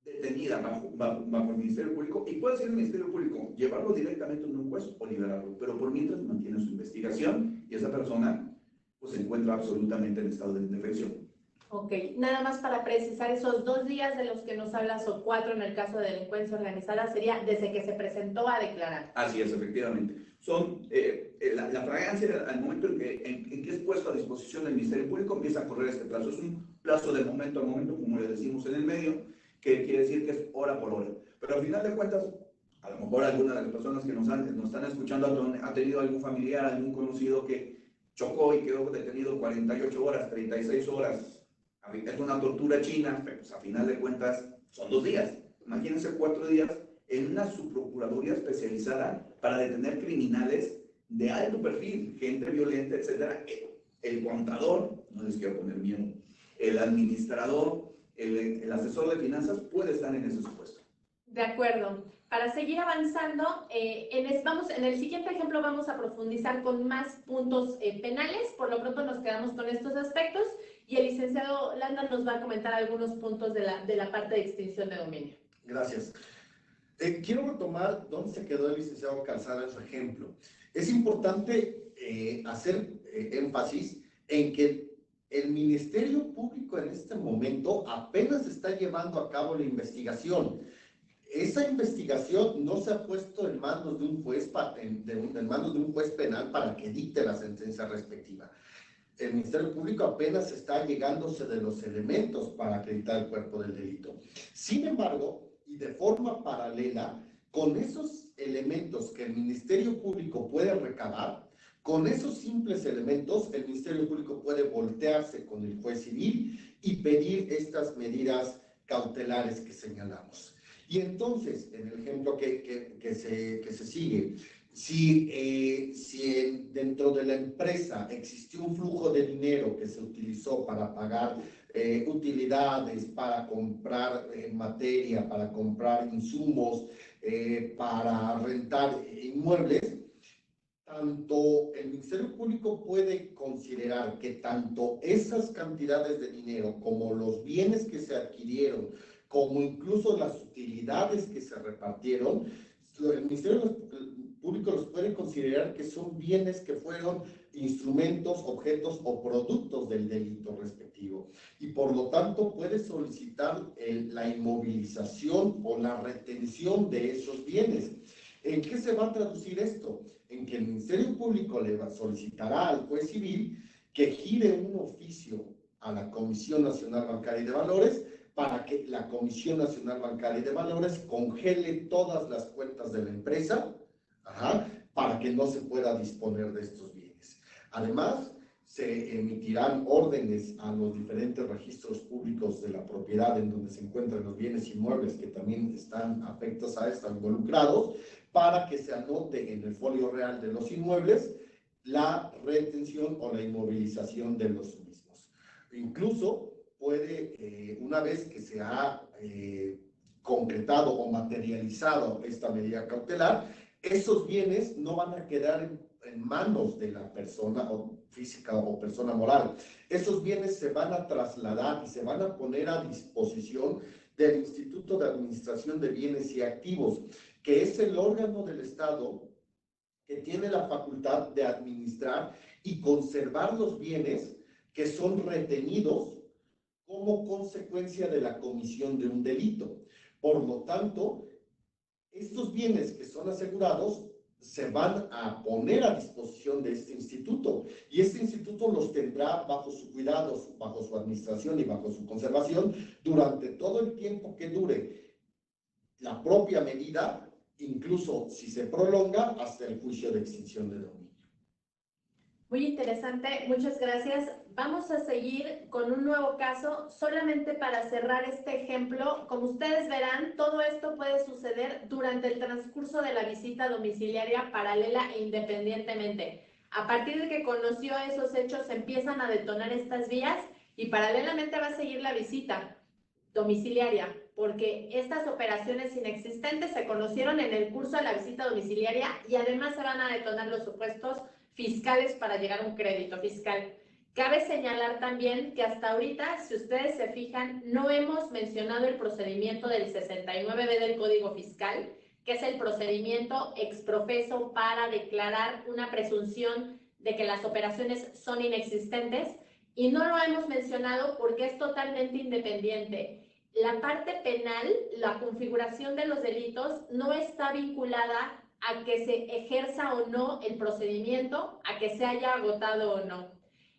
detenida bajo el Ministerio Público, y puede ser el Ministerio Público llevarlo directamente a un juez o liberarlo, pero por mientras mantiene su investigación y esa persona pues se encuentra absolutamente en estado de indefensión. Ok, nada más para precisar, esos 2 días de los que nos hablas, o 4 en el caso de delincuencia organizada, sería desde que se presentó a declarar. Así es, efectivamente. Son la fragancia al momento en que es puesto a disposición del Ministerio Público, empieza a correr este plazo. Es un plazo de momento a momento, como le decimos en el medio, que quiere decir que es hora por hora. Pero al final de cuentas, a lo mejor alguna de las personas que nos están escuchando ha tenido algún familiar, algún conocido que chocó y quedó detenido 48 horas, 36 horas. Es una tortura china, pero pues a final de cuentas son 2 días. Imagínense 4 días en una subprocuraduría especializada para detener criminales de alto perfil, gente violenta, etc. El contador, no les quiero poner miedo, el administrador, el asesor de finanzas puede estar en ese supuesto. De acuerdo. Para seguir avanzando, en el siguiente ejemplo vamos a profundizar con más puntos penales. Por lo pronto nos quedamos con estos aspectos y el licenciado Landa nos va a comentar algunos puntos de la parte de extinción de dominio. Gracias. Quiero retomar dónde se quedó el licenciado Calzada en su ejemplo. Es importante hacer énfasis en que el Ministerio Público en este momento apenas está llevando a cabo la investigación. Esa investigación no se ha puesto en manos de un juez, en manos de un juez penal para que dicte la sentencia respectiva. El Ministerio Público apenas está llegándose de los elementos para acreditar el cuerpo del delito. Sin embargo, y de forma paralela, con esos elementos que el Ministerio Público puede recabar, con esos simples elementos, el Ministerio Público puede voltearse con el juez civil y pedir estas medidas cautelares que señalamos. Y entonces, en el ejemplo que se sigue, si dentro de la empresa existió un flujo de dinero que se utilizó para pagar utilidades, para comprar materia, para comprar insumos, para rentar inmuebles, tanto el Ministerio Público puede considerar que tanto esas cantidades de dinero como los bienes que se adquirieron, como incluso las utilidades que se repartieron, el Ministerio Público los puede considerar que son bienes que fueron instrumentos, objetos o productos del delito respectivo. Y por lo tanto puede solicitar la inmovilización o la retención de esos bienes. ¿En qué se va a traducir esto? En que el Ministerio Público le solicitará al juez civil que gire un oficio a la Comisión Nacional Bancaria y de Valores para que la Comisión Nacional Bancaria y de Valores congele todas las cuentas de la empresa, para que no se pueda disponer de estos bienes. Además, se emitirán órdenes a los diferentes registros públicos de la propiedad en donde se encuentran los bienes inmuebles que también están afectos a esto, involucrados, para que se anote en el folio real de los inmuebles la retención o la inmovilización de los mismos. Incluso puede, una vez que se ha concretado o materializado esta medida cautelar, esos bienes no van a quedar en manos de la persona física o persona moral. Esos bienes se van a trasladar y se van a poner a disposición del Instituto de Administración de Bienes y Activos, que es el órgano del Estado que tiene la facultad de administrar y conservar los bienes que son retenidos como consecuencia de la comisión de un delito. Por lo tanto, estos bienes que son asegurados se van a poner a disposición de este instituto y este instituto los tendrá bajo su cuidado, bajo su administración y bajo su conservación durante todo el tiempo que dure la propia medida, incluso si se prolonga hasta el juicio de extinción de dominio. Muy interesante, muchas gracias. Vamos a seguir con un nuevo caso, solamente para cerrar este ejemplo. Como ustedes verán, todo esto puede suceder durante el transcurso de la visita domiciliaria paralela e independientemente. A partir de que conoció esos hechos, empiezan a detonar estas vías y paralelamente va a seguir la visita domiciliaria, porque estas operaciones inexistentes se conocieron en el curso de la visita domiciliaria y además se van a detonar los supuestos fiscales para llegar a un crédito fiscal. Cabe señalar también que hasta ahorita, si ustedes se fijan, no hemos mencionado el procedimiento del 69B del Código Fiscal, que es el procedimiento exprofeso para declarar una presunción de que las operaciones son inexistentes, y no lo hemos mencionado porque es totalmente independiente. La parte penal, la configuración de los delitos, no está vinculada a que se ejerza o no el procedimiento, a que se haya agotado o no.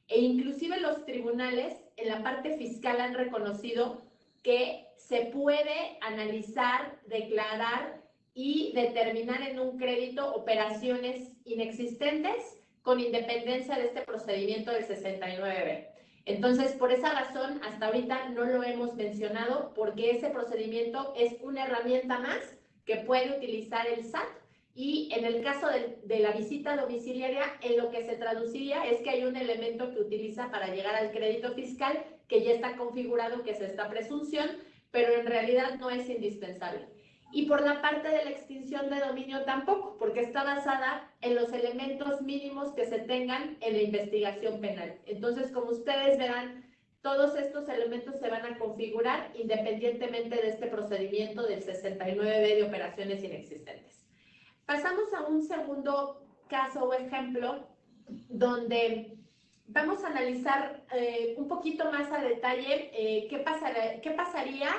E inclusive los tribunales en la parte fiscal han reconocido que se puede analizar, declarar y determinar en un crédito operaciones inexistentes con independencia de este procedimiento del 69B. Entonces, por esa razón, hasta ahorita no lo hemos mencionado porque ese procedimiento es una herramienta más que puede utilizar el SAT. Y en el caso de la visita domiciliaria, en lo que se traduciría es que hay un elemento que utiliza para llegar al crédito fiscal que ya está configurado, que es esta presunción, pero en realidad no es indispensable. Y por la parte de la extinción de dominio tampoco, porque está basada en los elementos mínimos que se tengan en la investigación penal. Entonces, como ustedes verán, todos estos elementos se van a configurar independientemente de este procedimiento del 69B de operaciones inexistentes. Pasamos a un segundo caso o ejemplo donde vamos a analizar un poquito más a detalle qué pasaría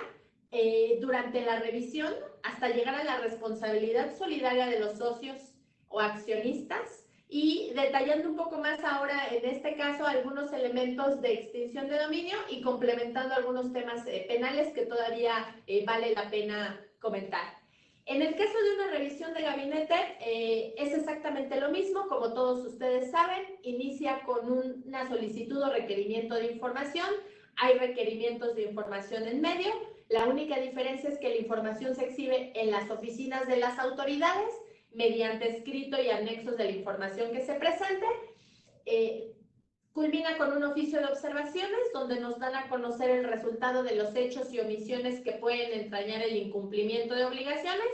durante la revisión hasta llegar a la responsabilidad solidaria de los socios o accionistas, y detallando un poco más ahora en este caso algunos elementos de extinción de dominio y complementando algunos temas penales que todavía vale la pena comentar. En el caso de una revisión de gabinete, es exactamente lo mismo, como todos ustedes saben, inicia con una solicitud o requerimiento de información, hay requerimientos de información en medio, la única diferencia es que la información se exhibe en las oficinas de las autoridades, mediante escrito y anexos de la información que se presente. Culmina con un oficio de observaciones donde nos dan a conocer el resultado de los hechos y omisiones que pueden entrañar el incumplimiento de obligaciones.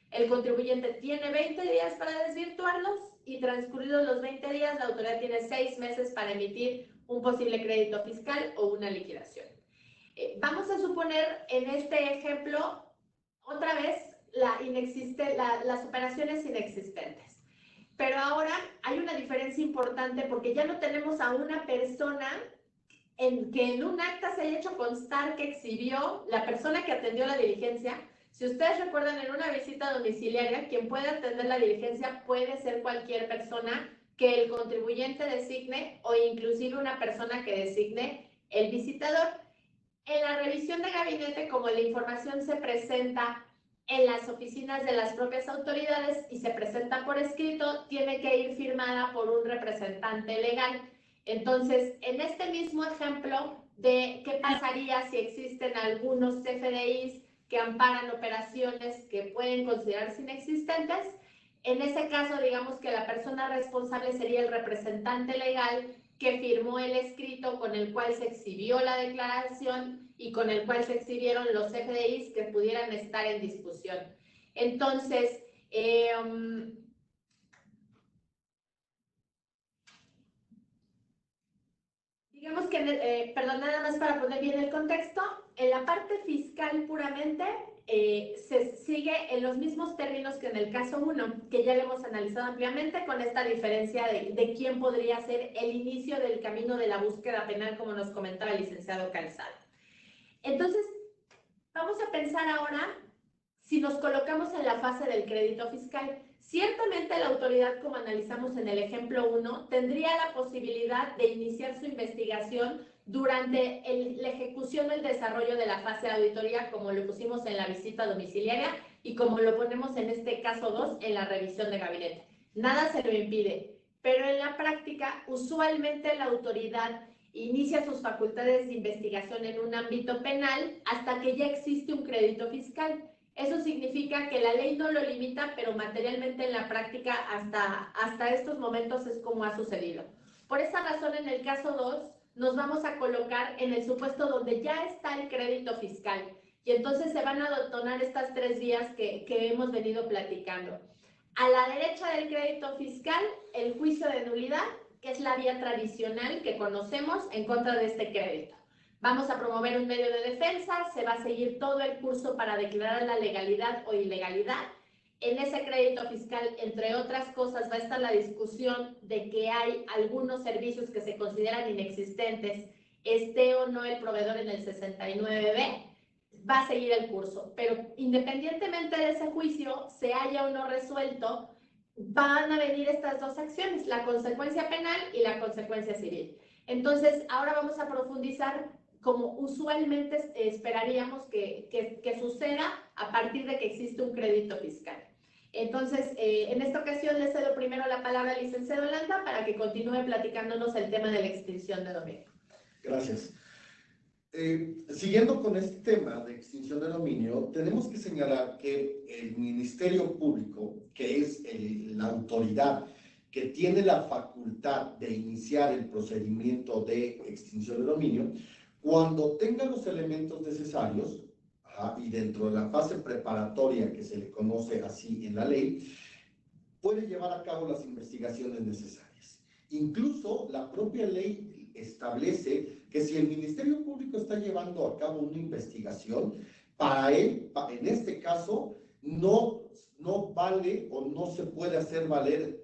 El contribuyente tiene 20 días para desvirtuarlos y transcurridos los 20 días la autoridad tiene 6 meses para emitir un posible crédito fiscal o una liquidación. Vamos a suponer en este ejemplo otra vez las operaciones inexistentes. Pero ahora hay una diferencia importante porque ya no tenemos a una persona que en un acta se haya hecho constar que exhibió, la persona que atendió la diligencia. Si ustedes recuerdan, en una visita domiciliaria, quien puede atender la diligencia puede ser cualquier persona que el contribuyente designe o inclusive una persona que designe el visitador. En la revisión de gabinete, como la información se presenta en las oficinas de las propias autoridades y se presenta por escrito, tiene que ir firmada por un representante legal. Entonces, en este mismo ejemplo de qué pasaría si existen algunos CFDIs que amparan operaciones que pueden considerarse inexistentes, en ese caso, digamos que la persona responsable sería el representante legal que firmó el escrito con el cual se exhibió la declaración y con el cual se exhibieron los CFDIs que pudieran estar en discusión. Entonces, digamos que, perdón, nada más para poner bien el contexto, en la parte fiscal puramente se sigue en los mismos términos que en el caso 1, que ya lo hemos analizado ampliamente, con esta diferencia de quién podría ser el inicio del camino de la búsqueda penal, como nos comentaba el licenciado Calzado. Entonces, vamos a pensar ahora si nos colocamos en la fase del crédito fiscal. Ciertamente la autoridad, como analizamos en el ejemplo 1, tendría la posibilidad de iniciar su investigación durante la ejecución o el desarrollo de la fase de auditoría, como lo pusimos en la visita domiciliaria y como lo ponemos en este caso 2 en la revisión de gabinete. Nada se lo impide. pero en la práctica usualmente la autoridad inicia sus facultades de investigación en un ámbito penal hasta que ya existe un crédito fiscal. Eso significa que la ley no lo limita, pero materialmente en la práctica hasta estos momentos es como ha sucedido. Por esa razón, en el caso 2, nos vamos a colocar en el supuesto donde ya está el crédito fiscal. Y entonces se van a detonar estas 3 vías que hemos venido platicando. A la derecha del crédito fiscal, el juicio de nulidad, que es la vía tradicional que conocemos en contra de este crédito. Vamos a promover un medio de defensa, se va a seguir todo el curso para declarar la legalidad o ilegalidad. En ese crédito fiscal, entre otras cosas, va a estar la discusión de que hay algunos servicios que se consideran inexistentes, esté o no el proveedor en el 69B, va a seguir el curso. Pero independientemente de ese juicio, se haya o no resuelto, van a venir estas 2 acciones, la consecuencia penal y la consecuencia civil. Entonces, ahora vamos a profundizar como usualmente esperaríamos que suceda a partir de que existe un crédito fiscal. Entonces, en esta ocasión le cedo primero la palabra al licenciado Landa para que continúe platicándonos el tema de la extinción de dominio. Gracias. Siguiendo con este tema de extinción de dominio, tenemos que señalar que el Ministerio Público, que es la autoridad que tiene la facultad de iniciar el procedimiento de extinción de dominio, cuando tenga los elementos necesarios, y dentro de la fase preparatoria que se le conoce así en la ley, puede llevar a cabo las investigaciones necesarias. Incluso la propia ley establece que si el Ministerio Público está llevando a cabo una investigación, para él, en este caso, no vale o no se puede hacer valer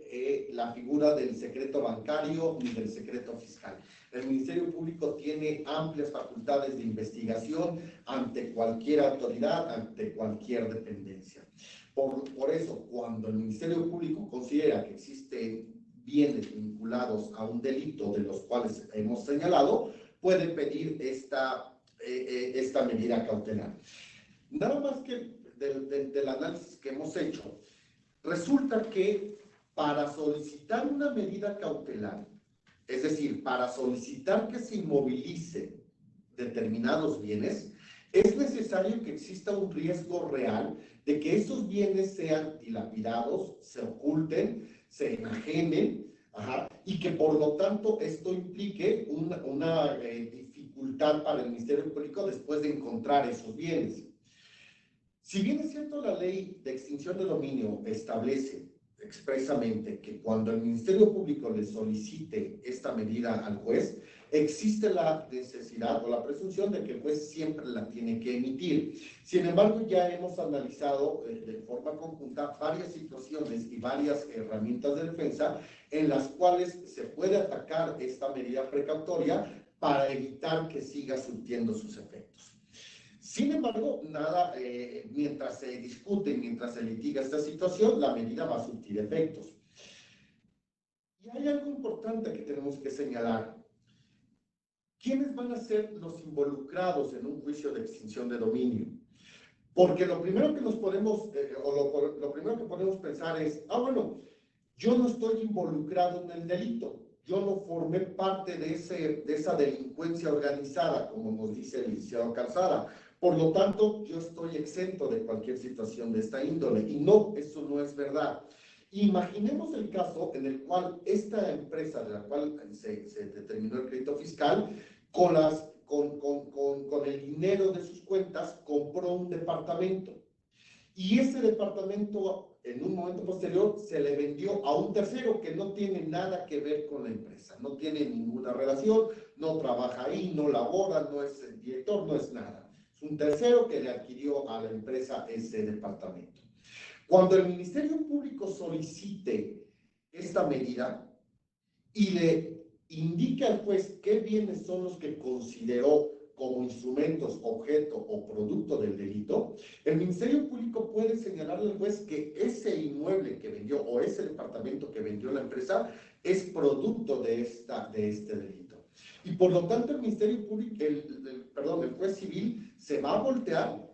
la figura del secreto bancario ni del secreto fiscal. El Ministerio Público tiene amplias facultades de investigación ante cualquier autoridad, ante cualquier dependencia. Por eso, cuando el Ministerio Público considera que existen bienes vinculados a un delito de los cuales hemos señalado, puede pedir esta medida cautelar. Nada más que del análisis que hemos hecho, resulta que para solicitar una medida cautelar, es decir, para solicitar que se inmovilice determinados bienes, es necesario que exista un riesgo real de que esos bienes sean dilapidados, se oculten, se enajenen, y que por lo tanto esto implique una dificultad para el Ministerio Público después de encontrar esos bienes. Si bien es cierto, la ley de extinción de dominio establece expresamente que cuando el Ministerio Público le solicite esta medida al juez, existe la necesidad o la presunción de que el juez siempre la tiene que emitir. Sin embargo, ya hemos analizado de forma conjunta varias situaciones y varias herramientas de defensa en las cuales se puede atacar esta medida precautoria para evitar que siga surtiendo sus efectos. Sin embargo, mientras se discute, mientras se litiga esta situación, la medida va a surtir efectos. Y hay algo importante que tenemos que señalar. ¿Quiénes van a ser los involucrados en un juicio de extinción de dominio? Porque lo primero que nos podemos, lo primero que podemos pensar es, bueno, yo no estoy involucrado en el delito, yo no formé parte de esa delincuencia organizada, como nos dice el licenciado Calzada. Por lo tanto, yo estoy exento de cualquier situación de esta índole. Y no, eso no es verdad. Imaginemos el caso en el cual esta empresa de la cual se determinó el crédito fiscal, con el dinero de sus cuentas, compró un departamento. Y ese departamento, en un momento posterior, se le vendió a un tercero que no tiene nada que ver con la empresa. No tiene ninguna relación, no trabaja ahí, no labora, no es el director, no es nada. Es un tercero que le adquirió a la empresa ese departamento. Cuando el Ministerio Público solicite esta medida y le indique al juez qué bienes son los que consideró como instrumentos, objeto o producto del delito, el Ministerio Público puede señalarle al juez que ese inmueble que vendió o ese departamento que vendió la empresa es producto de este delito. Y por lo tanto el Ministerio Público, el juez civil se va a voltear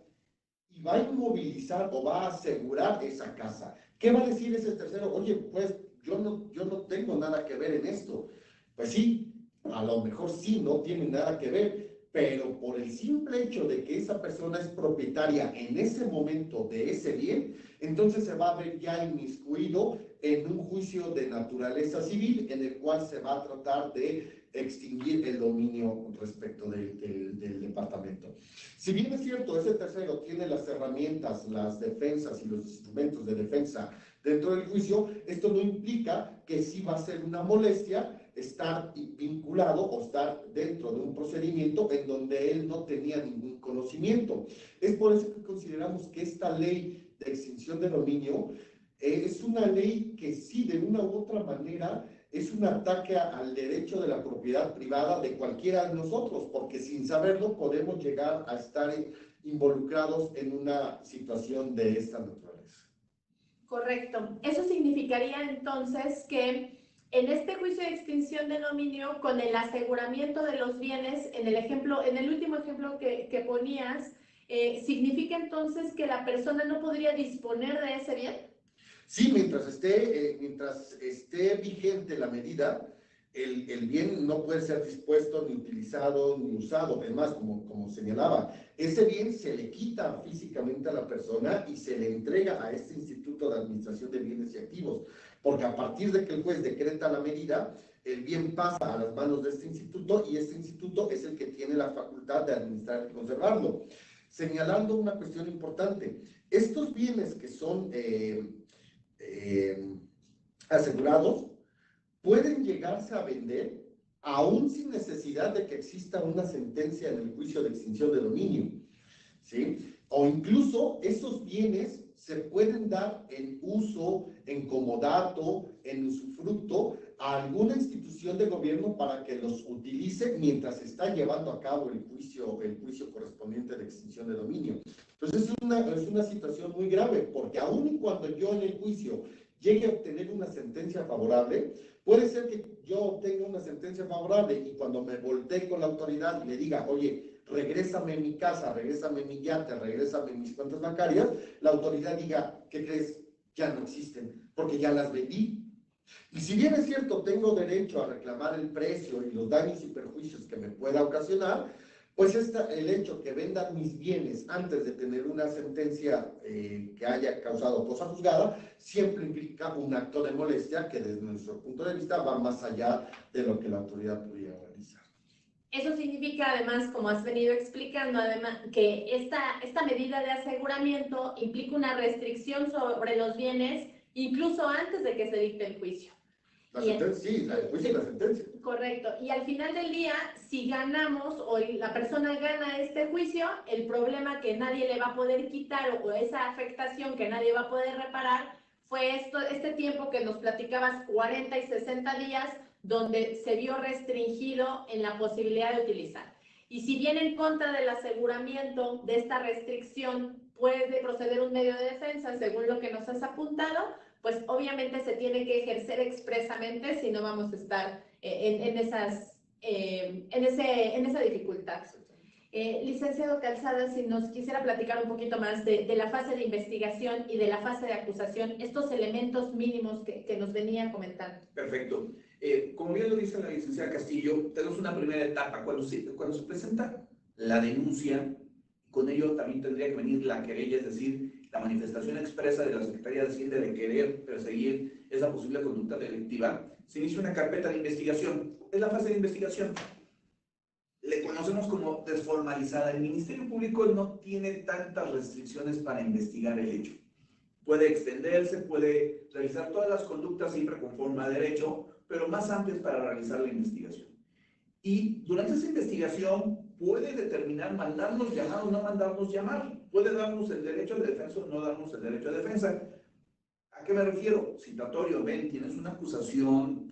y va a inmovilizar o va a asegurar esa casa. ¿Qué va a decir ese tercero? Oye, pues yo no tengo nada que ver en esto. Pues sí, a lo mejor sí, no tiene nada que ver, pero por el simple hecho de que esa persona es propietaria en ese momento de ese bien, entonces se va a ver ya inmiscuido en un juicio de naturaleza civil en el cual se va a tratar de extinguir el dominio respecto del departamento. Si bien es cierto, ese tercero tiene las herramientas, las defensas y los instrumentos de defensa dentro del juicio, esto no implica que sí va a ser una molestia estar vinculado o estar dentro de un procedimiento en donde él no tenía ningún conocimiento. Es por eso que consideramos que esta ley de extinción de dominio es una ley que sí, de una u otra manera, es un ataque al derecho de la propiedad privada de cualquiera de nosotros, porque sin saberlo podemos llegar a estar involucrados en una situación de esta naturaleza. Correcto. Eso significaría entonces que en este juicio de extinción de dominio, con el aseguramiento de los bienes, en el último ejemplo que ponías, ¿significa entonces que la persona no podría disponer de ese bien? Sí, mientras esté vigente la medida, el bien no puede ser dispuesto, ni utilizado, ni usado. Además, como señalaba, ese bien se le quita físicamente a la persona y se le entrega a este Instituto de Administración de Bienes y Activos, porque a partir de que el juez decreta la medida, el bien pasa a las manos de este instituto y este instituto es el que tiene la facultad de administrar y conservarlo. Señalando una cuestión importante, estos bienes que son asegurados pueden llegarse a vender aún sin necesidad de que exista una sentencia en el juicio de extinción de dominio, ¿sí? O incluso esos bienes se pueden dar en uso, en comodato, en usufructo a alguna institución de gobierno para que los utilice mientras se está llevando a cabo el juicio correspondiente de extinción de dominio. Entonces es una situación muy grave, porque aun y cuando yo en el juicio llegue a obtener una sentencia favorable, puede ser que yo obtenga una sentencia favorable y cuando me voltee con la autoridad y le diga, oye, regrésame mi casa, regrésame mi yate, regrésame mis cuentas bancarias, la autoridad diga, ¿qué crees? Ya no existen, porque ya las vendí. Y si bien es cierto, tengo derecho a reclamar el precio y los daños y perjuicios que me pueda ocasionar, pues el hecho que vendan mis bienes antes de tener una sentencia que haya causado cosa juzgada, siempre implica un acto de molestia que desde nuestro punto de vista va más allá de lo que la autoridad pudiera realizar. Eso significa además, como has venido explicando, además que esta medida de aseguramiento implica una restricción sobre los bienes incluso antes de que se dicte el juicio. El juicio y la sentencia. Correcto. Y al final del día, si ganamos o la persona gana este juicio, el problema que nadie le va a poder quitar o esa afectación que nadie va a poder reparar fue este tiempo que nos platicabas, 40 y 60 días, donde se vio restringido en la posibilidad de utilizar. Y si bien en contra del aseguramiento de esta restricción puede proceder un medio de defensa, según lo que nos has apuntado, pues obviamente se tiene que ejercer expresamente, si no vamos a estar en esa dificultad. Licenciado Calzada, si nos quisiera platicar un poquito más de la fase de investigación y de la fase de acusación, estos elementos mínimos que nos venía comentando. Perfecto. Como bien lo dice la licenciada Castillo, tenemos una primera etapa cuando se presenta la denuncia. Con ello también tendría que venir la querella, es decir, la manifestación expresa de la Secretaría de Hacienda de querer perseguir esa posible conducta delictiva. Se inicia una carpeta de investigación. Es la fase de investigación. Le conocemos como desformalizada. El Ministerio Público no tiene tantas restricciones para investigar el hecho. Puede extenderse, puede realizar todas las conductas siempre conforme a derecho, pero más amplias para realizar la investigación. Y durante esa investigación puede determinar mandarnos llamar o no mandarnos llamar. Puede darnos el derecho de defensa o no darnos el derecho de defensa. ¿A qué me refiero? Citatorio, ven, tienes una acusación,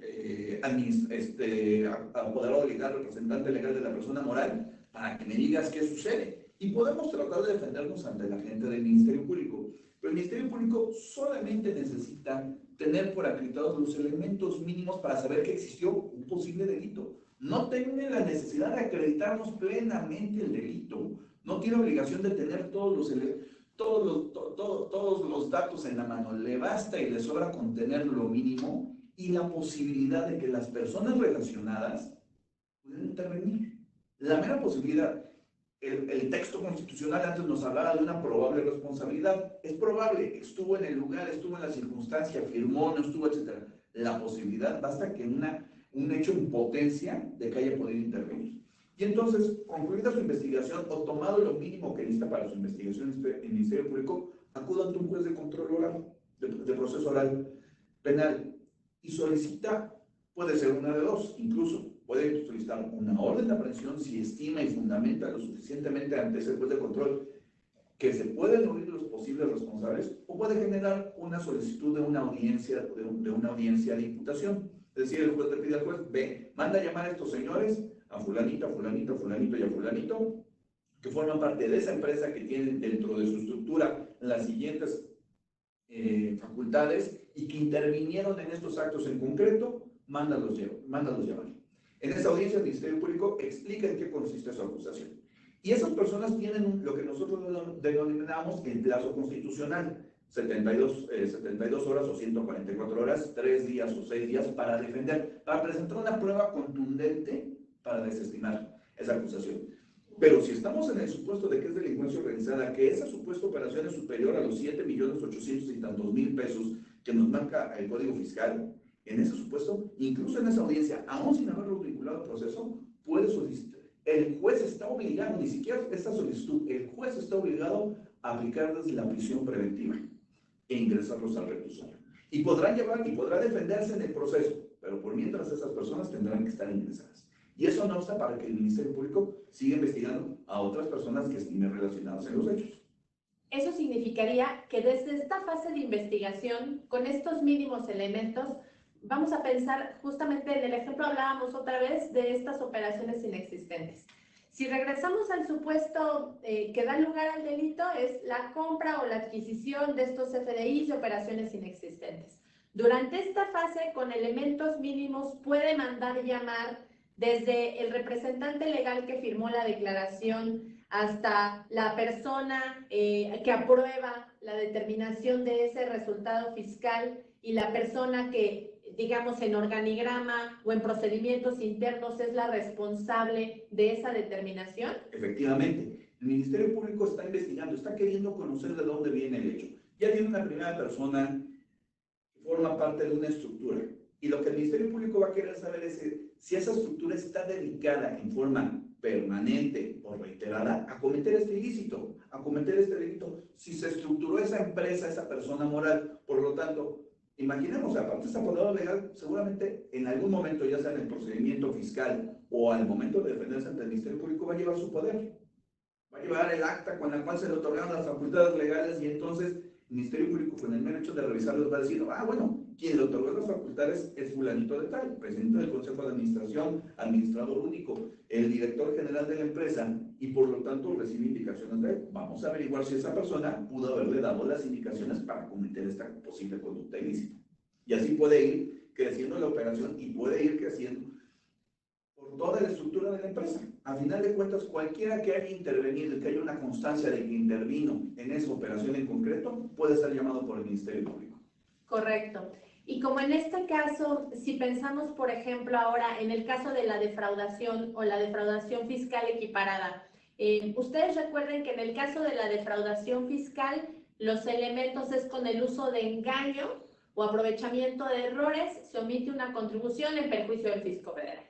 apoderado legal, representante legal de la persona moral, para que me digas qué sucede. Y podemos tratar de defendernos ante la gente del Ministerio Público. Pero el Ministerio Público solamente necesita tener por acreditados los elementos mínimos para saber que existió un posible delito. No tiene la necesidad de acreditarnos plenamente el delito. No tiene obligación de tener todos los datos en la mano. Le basta y le sobra con tener lo mínimo y la posibilidad de que las personas relacionadas puedan intervenir. La mera posibilidad. El texto constitucional antes nos hablaba de una probable responsabilidad. Es probable, estuvo en el lugar, estuvo en la circunstancia, firmó, no estuvo, etc. La posibilidad basta que un hecho en potencia de que haya podido intervenir. Y entonces, concluida su investigación o tomado lo mínimo que necesita para su investigación en el Ministerio Público, acuda ante un juez de control oral, de proceso oral penal, y solicita, puede ser una de dos, incluso puede solicitar una orden de aprehensión si estima y fundamenta lo suficientemente ante ese juez de control que se pueden oír los posibles responsables, o puede generar una solicitud de una audiencia de imputación. Es decir, el juez le pide al juez, ve, manda a llamar a estos señores, a fulanito, a fulanito, a fulanito y a fulanito, que forman parte de esa empresa que tienen dentro de su estructura las siguientes facultades y que intervinieron en estos actos en concreto, mándalos llamar. En esa audiencia el Ministerio Público explica en qué consiste su acusación. Y esas personas tienen lo que nosotros denominamos el plazo constitucional, 72 horas o 144 horas, 3 días o 6 días para defender, para presentar una prueba contundente para desestimar esa acusación. Pero si estamos en el supuesto de que es delincuencia organizada, que esa supuesta operación es superior a los 7.800.000 y tantos pesos que nos marca el Código Fiscal, en ese supuesto, incluso en esa audiencia, aún sin haberlo vinculado al proceso, puede solicitar. El juez está obligado, ni siquiera esta solicitud, el juez está obligado a aplicarles la prisión preventiva e ingresarlos al reclusorio. Y podrá defenderse en el proceso, pero por mientras esas personas tendrán que estar ingresadas. Y eso no obsta para que el Ministerio Público siga investigando a otras personas que estén relacionadas en los hechos. Eso significaría que desde esta fase de investigación, con estos mínimos elementos, vamos a pensar justamente en el ejemplo, hablábamos otra vez de estas operaciones inexistentes. Si regresamos al supuesto que da lugar al delito, es la compra o la adquisición de estos FDIs de operaciones inexistentes. Durante esta fase, con elementos mínimos, puede mandar llamar desde el representante legal que firmó la declaración hasta la persona que aprueba la determinación de ese resultado fiscal y la persona que, digamos, en organigrama o en procedimientos internos es la responsable de esa determinación? Efectivamente, el Ministerio Público está investigando, está queriendo conocer de dónde viene el hecho. Ya tiene una primera persona que forma parte de una estructura. Y lo que el Ministerio Público va a querer saber es si esa estructura está dedicada en forma permanente o reiterada a cometer este ilícito, a cometer este delito. Si se estructuró esa empresa, esa persona moral, por lo tanto, imaginemos, aparte de esa palabra legal, seguramente en algún momento, ya sea en el procedimiento fiscal o al momento de defenderse ante el Ministerio Público, va a llevar su poder. Va a llevar el acta con la cual se le otorgaron las facultades legales y entonces el Ministerio Público, con el mero hecho de revisarlos, va a decir, bueno, quien le otorgó las facultades es fulanito de tal, presidente del Consejo de Administración, administrador único, el director general de la empresa, y por lo tanto recibe indicaciones de él. Vamos a averiguar si esa persona pudo haberle dado las indicaciones para cometer esta posible conducta ilícita. Y así puede ir creciendo la operación y puede ir creciendo por toda la estructura de la empresa. A final de cuentas, cualquiera que haya intervenido y que haya una constancia de que intervino en esa operación en concreto, puede ser llamado por el Ministerio Público. Correcto. Y como en este caso, si pensamos, por ejemplo, ahora en el caso de la defraudación o la defraudación fiscal equiparada, ustedes recuerden que en el caso de la defraudación fiscal, los elementos es con el uso de engaño o aprovechamiento de errores, se omite una contribución en perjuicio del fisco federal.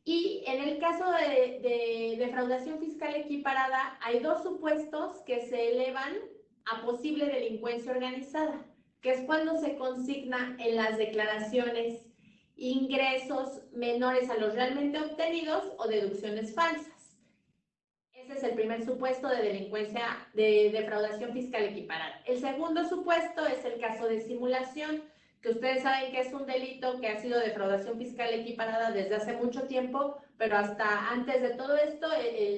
Y en el caso de defraudación fiscal equiparada, hay dos supuestos que se elevan a posible delincuencia organizada, que es cuando se consigna en las declaraciones ingresos menores a los realmente obtenidos o deducciones falsas. Ese es el primer supuesto de delincuencia de defraudación fiscal equiparada. El segundo supuesto es el caso de simulación, que ustedes saben que es un delito que ha sido defraudación fiscal equiparada desde hace mucho tiempo, pero hasta antes de todo esto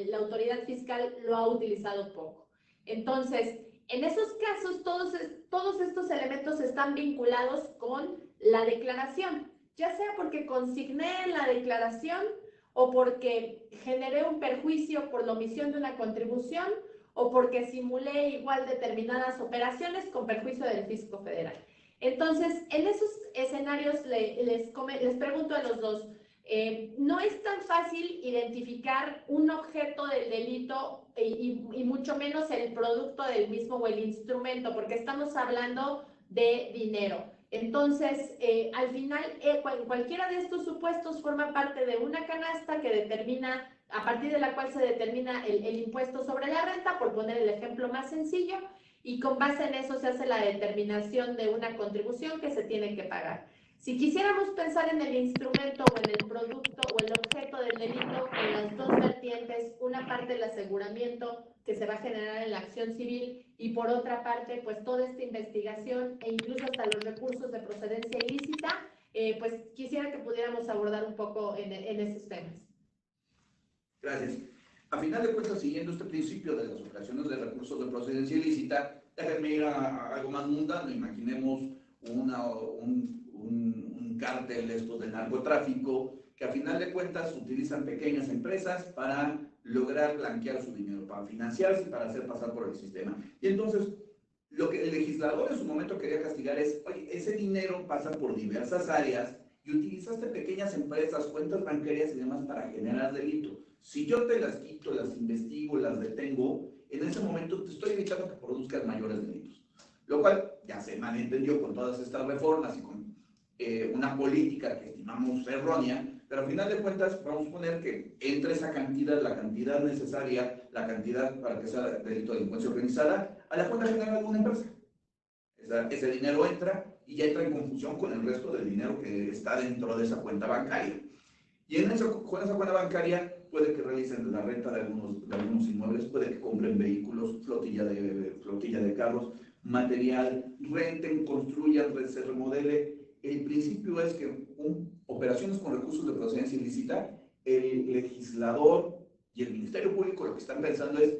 la autoridad fiscal lo ha utilizado poco. Entonces, en esos casos, todos estos elementos están vinculados con la declaración, ya sea porque consigné en la declaración o porque generé un perjuicio por la omisión de una contribución o porque simulé igual determinadas operaciones con perjuicio del fisco federal. Entonces, en esos escenarios les pregunto a los dos, no es tan fácil identificar un objeto del delito y mucho menos el producto del mismo o el instrumento, porque estamos hablando de dinero. Entonces, al final, cualquiera de estos supuestos forma parte de una canasta que determina, a partir de la cual se determina el impuesto sobre la renta, por poner el ejemplo más sencillo, y con base en eso se hace la determinación de una contribución que se tiene que pagar. Si quisiéramos pensar en el instrumento o en el producto o el objeto del delito, en las dos vertientes, una parte el aseguramiento que se va a generar en la acción civil y por otra parte, pues toda esta investigación e incluso hasta los recursos de procedencia ilícita, pues quisiera que pudiéramos abordar un poco en esos temas. Gracias. A final de cuentas, siguiendo este principio de las operaciones de recursos de procedencia ilícita, déjenme ir a algo más mundano. Imaginemos un cártel de narcotráfico que a final de cuentas utilizan pequeñas empresas para lograr blanquear su dinero, para financiarse, para hacer pasar por el sistema. Y entonces, lo que el legislador en su momento quería castigar es, oye, ese dinero pasa por diversas áreas y utilizaste pequeñas empresas, cuentas bancarias y demás para generar delito. Si yo te las quito, las investigo, las detengo, en ese momento te estoy evitando que produzcas mayores delitos. Lo cual ya se malentendió con todas estas reformas y con una política que estimamos errónea, pero al final de cuentas vamos a poner que entre esa cantidad, la cantidad necesaria, la cantidad para que sea delito de delincuencia organizada, a la cuenta general de una empresa. Ese dinero entra y ya entra en confusión con el resto del dinero que está dentro de esa cuenta bancaria. Y con esa cuenta bancaria puede que realicen la renta de algunos inmuebles, puede que compren vehículos, flotilla de carros, material, renten, construyan, se remodele. El principio es que operaciones con recursos de procedencia ilícita, el legislador y el Ministerio Público lo que están pensando es,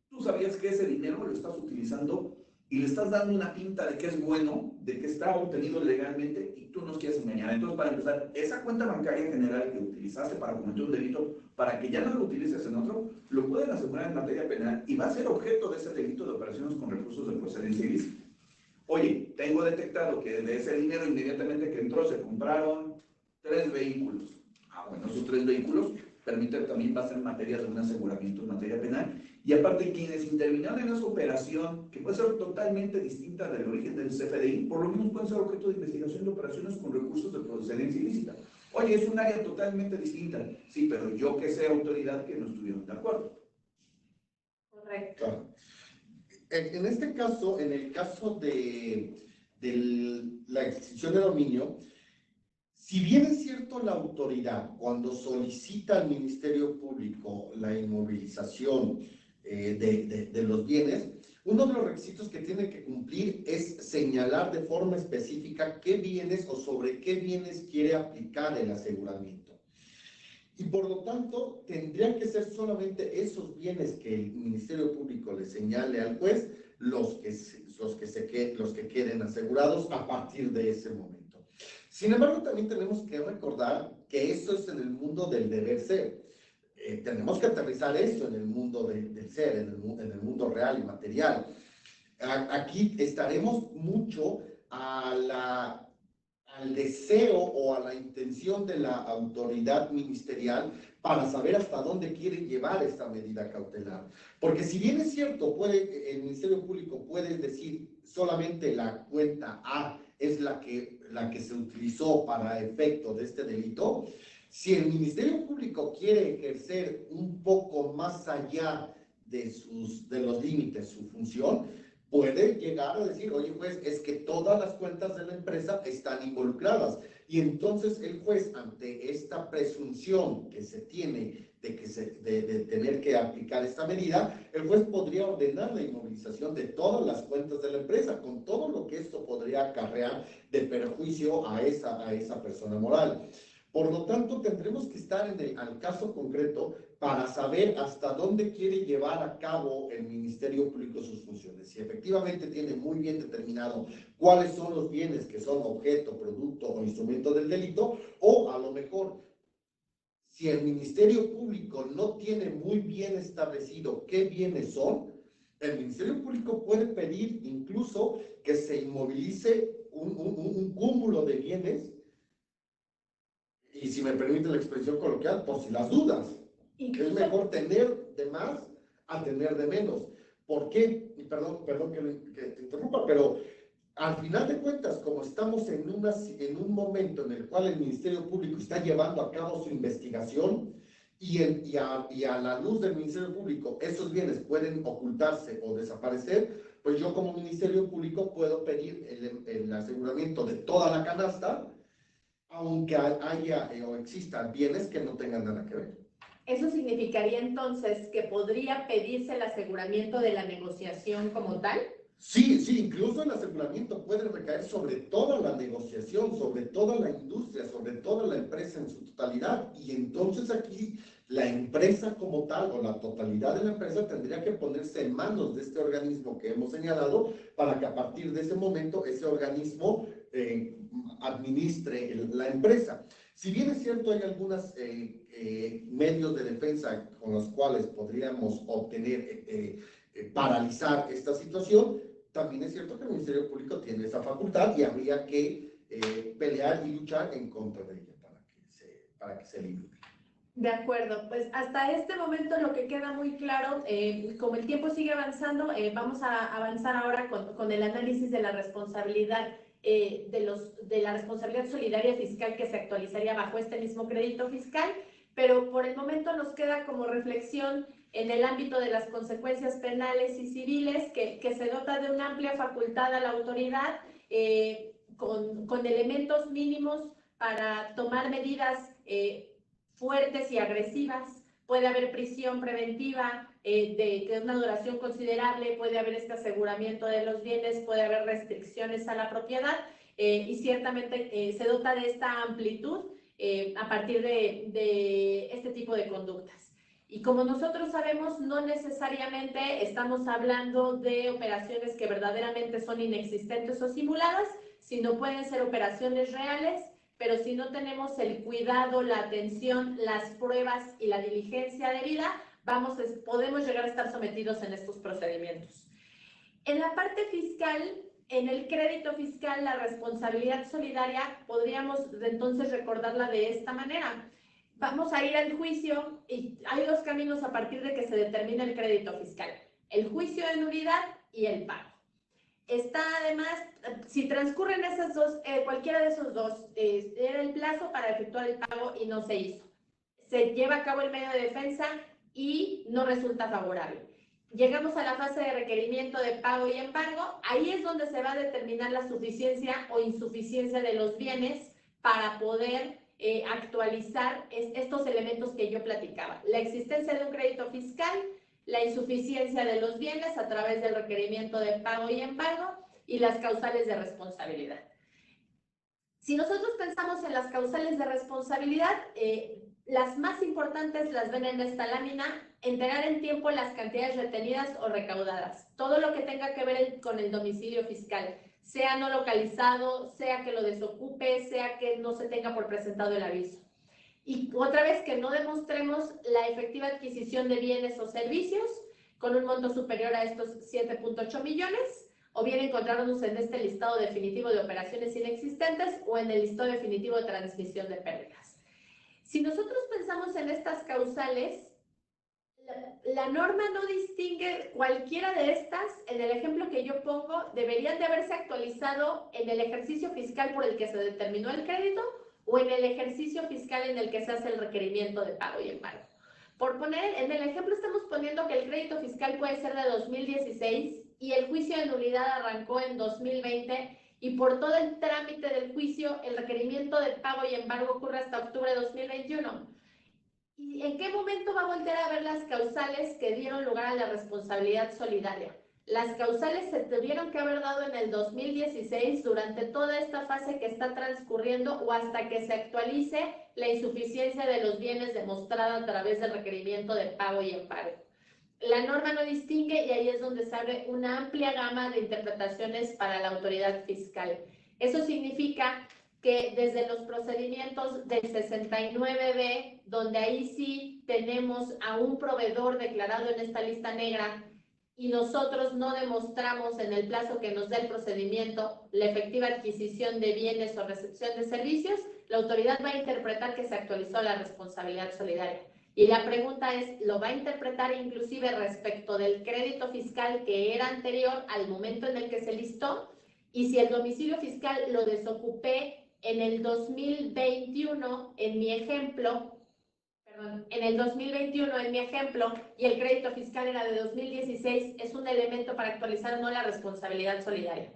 tú sabías que ese dinero lo estás utilizando y le estás dando una pinta de que es bueno, de que está obtenido legalmente y tú nos quieres engañar. Entonces, para empezar, esa cuenta bancaria general que utilizaste para cometer un delito, para que ya no lo utilices en otro, lo pueden asegurar en materia penal y va a ser objeto de ese delito de operaciones con recursos de procedencia ilícita. Oye, tengo detectado que de ese dinero inmediatamente que entró se compraron 3 vehículos. Bueno, esos 3 vehículos permiten también va a ser materia de un aseguramiento en materia penal. Y aparte, quienes intervinieron en esa operación, que puede ser totalmente distinta del origen del CFDI, por lo menos pueden ser objeto de investigación de operaciones con recursos de procedencia ilícita. Oye, es un área totalmente distinta. Sí, pero yo que sé autoridad que no estuvieron de acuerdo. Correcto. Claro. En este caso, en el caso de la extinción de dominio, si bien es cierto la autoridad, cuando solicita al Ministerio Público la inmovilización de los bienes, uno de los requisitos que tiene que cumplir es señalar de forma específica qué bienes o sobre qué bienes quiere aplicar el aseguramiento. Y por lo tanto, tendrían que ser solamente esos bienes que el Ministerio Público le señale al juez los que queden asegurados a partir de ese momento. Sin embargo, también tenemos que recordar que eso es en el mundo del deber ser. Tenemos que aterrizar esto en el mundo del ser, en el mundo real y material. Aquí estaremos mucho al deseo o a la intención de la autoridad ministerial para saber hasta dónde quieren llevar esta medida cautelar. Porque si bien es cierto, el Ministerio Público puede decir solamente la cuenta A es la que se utilizó para efecto de este delito, si el Ministerio Público quiere ejercer un poco más allá de los límites su función, puede llegar a decir, oye juez, es que todas las cuentas de la empresa están involucradas. Y entonces el juez, ante esta presunción que se tiene de tener que aplicar esta medida, el juez podría ordenar la inmovilización de todas las cuentas de la empresa, con todo lo que esto podría acarrear de perjuicio a esa persona moral. Por lo tanto, tendremos que estar al caso concreto para saber hasta dónde quiere llevar a cabo el Ministerio Público sus funciones. Si efectivamente tiene muy bien determinado cuáles son los bienes que son objeto, producto o instrumento del delito, o a lo mejor, si el Ministerio Público no tiene muy bien establecido qué bienes son, el Ministerio Público puede pedir incluso que se inmovilice un cúmulo de bienes, y si me permite la expresión coloquial, por si las dudas. Incluso, es mejor tener de más a tener de menos. ¿Por qué? Y perdón que te interrumpa, pero al final de cuentas, como estamos en un momento en el cual el Ministerio Público está llevando a cabo su investigación y a la luz del Ministerio Público esos bienes pueden ocultarse o desaparecer, pues yo como Ministerio Público puedo pedir el aseguramiento de toda la canasta, aunque haya o existan bienes que no tengan nada que ver. eso significaría entonces que podría pedirse el aseguramiento de la negociación como tal. Sí, incluso el aseguramiento puede recaer sobre toda la negociación, sobre toda la industria, sobre toda la empresa en su totalidad. Y entonces aquí la empresa como tal o la totalidad de la empresa tendría que ponerse en manos de este organismo que hemos señalado para que a partir de ese momento ese organismo administre la empresa. Si bien es cierto, hay algunos medios de defensa con los cuales podríamos obtener paralizar esta situación, también es cierto que el Ministerio Público tiene esa facultad y habría que pelear y luchar en contra de ella para que se elimine. De acuerdo, pues hasta este momento lo que queda muy claro, como el tiempo sigue avanzando, vamos a avanzar ahora con el análisis de la responsabilidad de la responsabilidad solidaria fiscal que se actualizaría bajo este mismo crédito fiscal, pero por el momento nos queda como reflexión en el ámbito de las consecuencias penales y civiles que se dota de una amplia facultad a la autoridad con elementos mínimos para tomar medidas fuertes y agresivas. Puede haber prisión preventiva de una duración considerable, puede haber este aseguramiento de los bienes, puede haber restricciones a la propiedad y ciertamente se dota de esta amplitud a partir de este tipo de conductas. Y como nosotros sabemos, no necesariamente estamos hablando de operaciones que verdaderamente son inexistentes o simuladas, sino pueden ser operaciones reales, pero si no tenemos el cuidado, la atención, las pruebas y la diligencia debida, podemos llegar a estar sometidos en estos procedimientos. En la parte fiscal, en el crédito fiscal, la responsabilidad solidaria, podríamos entonces recordarla de esta manera. Vamos a ir al juicio y hay dos caminos a partir de que se determina el crédito fiscal: el juicio de nulidad y el pago. Está además, si transcurren esas dos, cualquiera de esos dos, era el plazo para efectuar el pago y no se hizo. Se lleva a cabo el medio de defensa y no resulta favorable. Llegamos a la fase de requerimiento de pago y embargo. Ahí es donde se va a determinar la suficiencia o insuficiencia de los bienes para poder actualizar estos elementos que yo platicaba. La existencia de un crédito fiscal, la insuficiencia de los bienes a través del requerimiento de pago y embargo y las causales de responsabilidad. Si nosotros pensamos en las causales de responsabilidad, las más importantes las ven en esta lámina: entregar en tiempo las cantidades retenidas o recaudadas. Todo lo que tenga que ver con el domicilio fiscal, sea no localizado, sea que lo desocupe, sea que no se tenga por presentado el aviso. Y otra vez, que no demostremos la efectiva adquisición de bienes o servicios con un monto superior a estos 7.8 millones, o bien encontrarnos en este listado definitivo de operaciones inexistentes o en el listado definitivo de transmisión de pérdidas. Si nosotros pensamos en estas causales, la norma no distingue cualquiera de estas. En el ejemplo que yo pongo, deberían de haberse actualizado en el ejercicio fiscal por el que se determinó el crédito o en el ejercicio fiscal en el que se hace el requerimiento de pago y embargo. Por poner, en el ejemplo estamos poniendo que el crédito fiscal puede ser de 2016 y el juicio de nulidad arrancó en 2020 y por todo el trámite del juicio el requerimiento de pago y embargo ocurre hasta octubre de 2021. ¿Y en qué momento va a volver a ver las causales que dieron lugar a la responsabilidad solidaria? Las causales se tuvieron que haber dado en el 2016 durante toda esta fase que está transcurriendo o hasta que se actualice la insuficiencia de los bienes demostrada a través del requerimiento de pago y embargo. La norma no distingue y ahí es donde se abre una amplia gama de interpretaciones para la autoridad fiscal. Eso significa que desde los procedimientos del 69B, donde ahí sí tenemos a un proveedor declarado en esta lista negra y nosotros no demostramos en el plazo que nos da el procedimiento la efectiva adquisición de bienes o recepción de servicios, la autoridad va a interpretar que se actualizó la responsabilidad solidaria. Y la pregunta es, ¿lo va a interpretar inclusive respecto del crédito fiscal que era anterior al momento en el que se listó? Y si el domicilio fiscal lo desocupé en el 2021, en mi ejemplo, y el crédito fiscal era de 2016, es un elemento para actualizar o no la responsabilidad solidaria.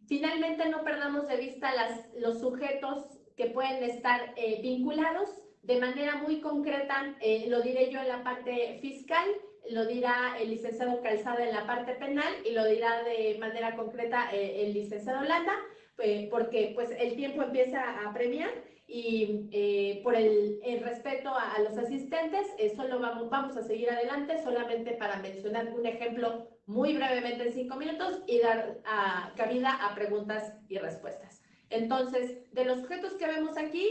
Finalmente, no perdamos de vista los sujetos que pueden estar vinculados de manera muy concreta, lo diré yo en la parte fiscal, lo dirá el licenciado Calzada en la parte penal y lo dirá de manera concreta el licenciado Landa, porque pues el tiempo empieza a apremiar y por el respeto a los asistentes, solo vamos a seguir adelante solamente para mencionar un ejemplo muy brevemente en 5 minutos y dar cabida a preguntas y respuestas. Entonces, de los sujetos que vemos aquí,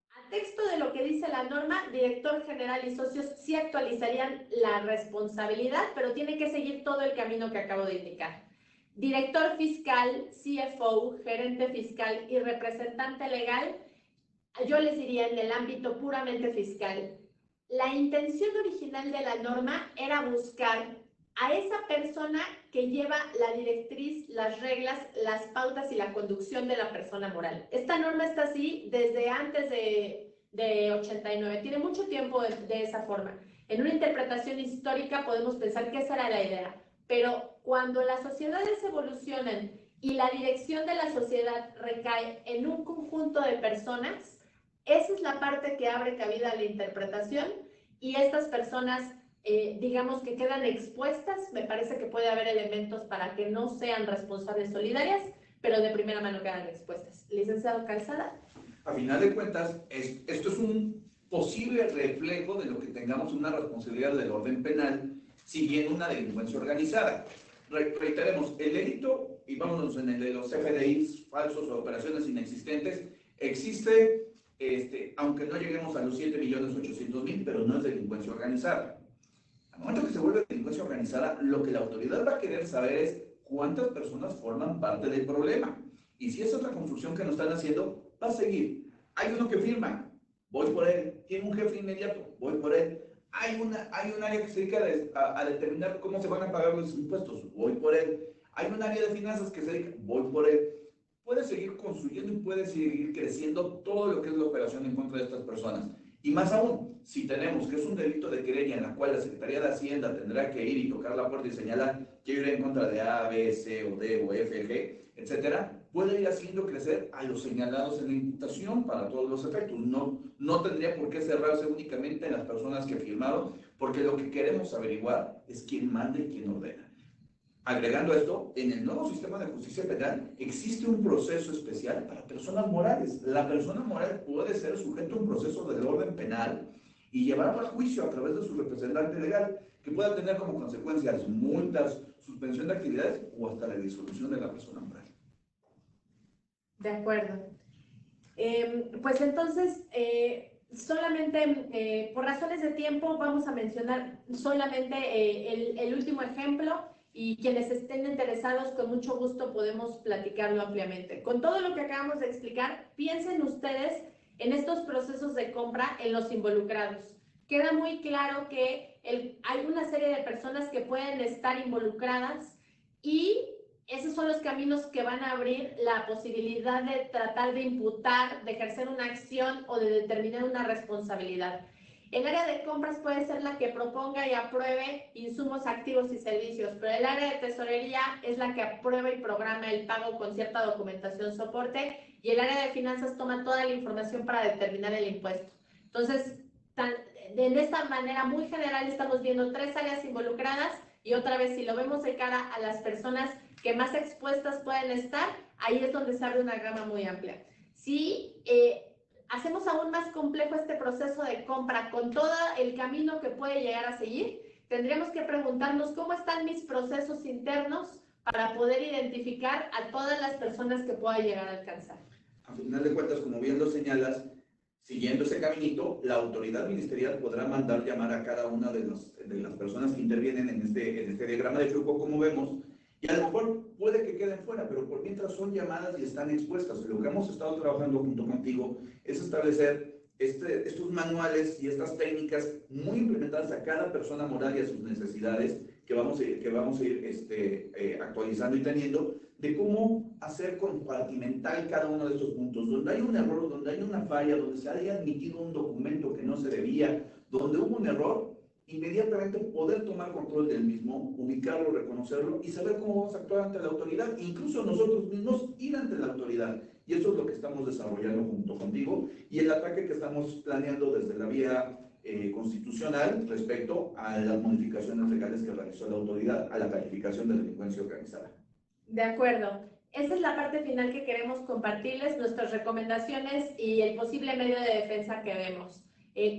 a texto de lo que dice la norma, director general y socios sí actualizarían la responsabilidad, pero tiene que seguir todo el camino que acabo de indicar. Director fiscal, CFO, gerente fiscal y representante legal, yo les diría en el ámbito puramente fiscal, la intención original de la norma era buscar a esa persona que lleva la directriz, las reglas, las pautas y la conducción de la persona moral. Esta norma está así desde antes de 89, tiene mucho tiempo de esa forma. En una interpretación histórica podemos pensar que esa era la idea, pero cuando las sociedades evolucionan y la dirección de la sociedad recae en un conjunto de personas, esa es la parte que abre cabida a la interpretación y estas personas digamos que quedan expuestas. Me parece que puede haber elementos para que no sean responsables solidarias, pero de primera mano quedan expuestas. Licenciado Calzada. A final de cuentas, esto es un posible reflejo de lo que tengamos una responsabilidad del orden penal, siguiendo una delincuencia organizada. Reiteremos, el delito, y vámonos en el de los FDIs falsos o operaciones inexistentes, existe, aunque no lleguemos a los 7.800.000, pero no es delincuencia organizada. Al momento que se vuelve delincuencia organizada, lo que la autoridad va a querer saber es cuántas personas forman parte del problema. Y si esa es la construcción que nos están haciendo, va a seguir. Hay uno que firma, voy por él. Tiene un jefe inmediato, voy por él. Hay un área que se dedica a determinar cómo se van a pagar los impuestos, voy por él. Hay un área de finanzas que se dedica, voy por él. Puede seguir construyendo y puede seguir creciendo todo lo que es la operación en contra de estas personas. Y más aún, si tenemos que es un delito de querella en la cual la Secretaría de Hacienda tendrá que ir y tocar la puerta y señalar que yo iré en contra de A, B, C o D o F, G, etcétera, puede ir haciendo crecer a los señalados en la imputación para todos los efectos. No tendría por qué cerrarse únicamente en las personas que firmaron, porque lo que queremos averiguar es quién manda y quién ordena. Agregando esto, en el nuevo sistema de justicia penal existe un proceso especial para personas morales. La persona moral puede ser sujeto a un proceso del orden penal y llevarlo a juicio a través de su representante legal, que pueda tener como consecuencias multas, suspensión de actividades o hasta la disolución de la persona moral. De acuerdo. Pues entonces, solamente por razones de tiempo vamos a mencionar solamente el último ejemplo. Y quienes estén interesados, con mucho gusto podemos platicarlo ampliamente. Con todo lo que acabamos de explicar, piensen ustedes en estos procesos de compra, en los involucrados. Queda muy claro que hay una serie de personas que pueden estar involucradas y esos son los caminos que van a abrir la posibilidad de tratar de imputar, de ejercer una acción o de determinar una responsabilidad. El área de compras puede ser la que proponga y apruebe insumos activos y servicios, pero el área de tesorería es la que aprueba y programa el pago con cierta documentación soporte y el área de finanzas toma toda la información para determinar el impuesto. Entonces, de esta manera muy general estamos viendo 3 áreas involucradas y otra vez si lo vemos de cara a las personas que más expuestas pueden estar, ahí es donde se abre una gama muy amplia. Si hacemos aún más complejo este proceso de compra con todo el camino que puede llegar a seguir, tendríamos que preguntarnos cómo están mis procesos internos para poder identificar a todas las personas que pueda llegar a alcanzar. A final de cuentas, como bien lo señalas, siguiendo ese caminito, la autoridad ministerial podrá mandar llamar a cada una de las personas que intervienen en este diagrama de flujo, como vemos, Y a lo mejor puede que queden fuera, pero por mientras son llamadas y están expuestas. Lo que hemos estado trabajando junto contigo es establecer estos manuales y estas técnicas muy implementadas a cada persona moral y a sus necesidades que vamos a ir actualizando y teniendo, de cómo hacer compartimental cada uno de estos puntos. Donde hay un error, donde hay una falla, donde se haya admitido un documento que no se debía, donde hubo un error, inmediatamente poder tomar control del mismo, ubicarlo, reconocerlo y saber cómo vamos a actuar ante la autoridad, incluso nosotros mismos ir ante la autoridad. Y eso es lo que estamos desarrollando junto contigo y el ataque que estamos planeando desde la vía constitucional respecto a las modificaciones legales que realizó la autoridad a la calificación de delincuencia organizada. De acuerdo. Esa es la parte final que queremos compartirles, nuestras recomendaciones y el posible medio de defensa que vemos.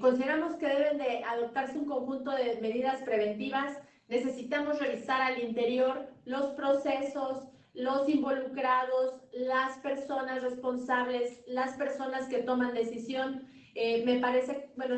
Consideramos que deben de adoptarse un conjunto de medidas preventivas. Necesitamos revisar al interior los procesos, los involucrados, las personas responsables, las personas que toman decisión.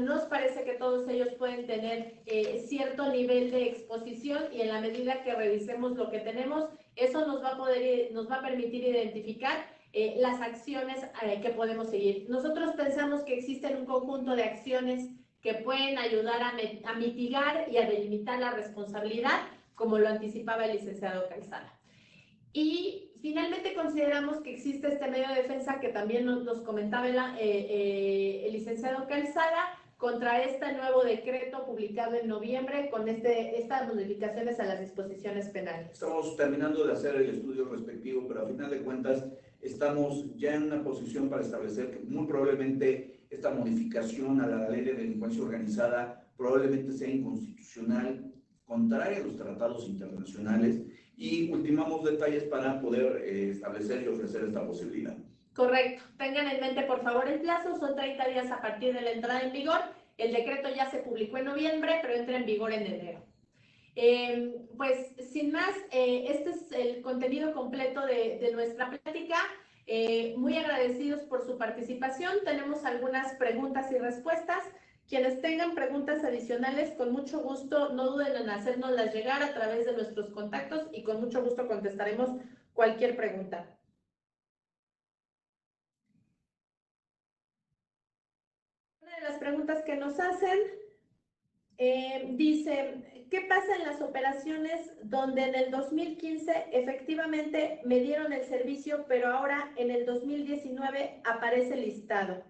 Nos parece que todos ellos pueden tener cierto nivel de exposición y en la medida que revisemos lo que tenemos, eso nos va a permitir identificar las acciones que podemos seguir. Nosotros pensamos que existen un conjunto de acciones que pueden ayudar a mitigar y a delimitar la responsabilidad, como lo anticipaba el licenciado Calzada. Y finalmente consideramos que existe este medio de defensa que también nos comentaba el licenciado Calzada contra este nuevo decreto publicado en noviembre con estas modificaciones a las disposiciones penales. Estamos terminando de hacer el estudio respectivo, pero a final de cuentas estamos ya en una posición para establecer que muy probablemente esta modificación a la ley de delincuencia organizada probablemente sea inconstitucional, contraria a los tratados internacionales, y ultimamos detalles para poder establecer y ofrecer esta posibilidad. Correcto. Tengan en mente, por favor, el plazo. Son 30 días a partir de la entrada en vigor. El decreto ya se publicó en noviembre, pero entra en vigor en enero. Pues, sin más, este es el contenido completo de nuestra plática. Muy agradecidos por su participación. Tenemos algunas preguntas y respuestas. Quienes tengan preguntas adicionales, con mucho gusto, no duden en hacérnoslas llegar a través de nuestros contactos y con mucho gusto contestaremos cualquier pregunta. Una de las preguntas que nos hacen dice, ¿qué pasa en las operaciones donde en el 2015 efectivamente me dieron el servicio, pero ahora en el 2019 aparece listado?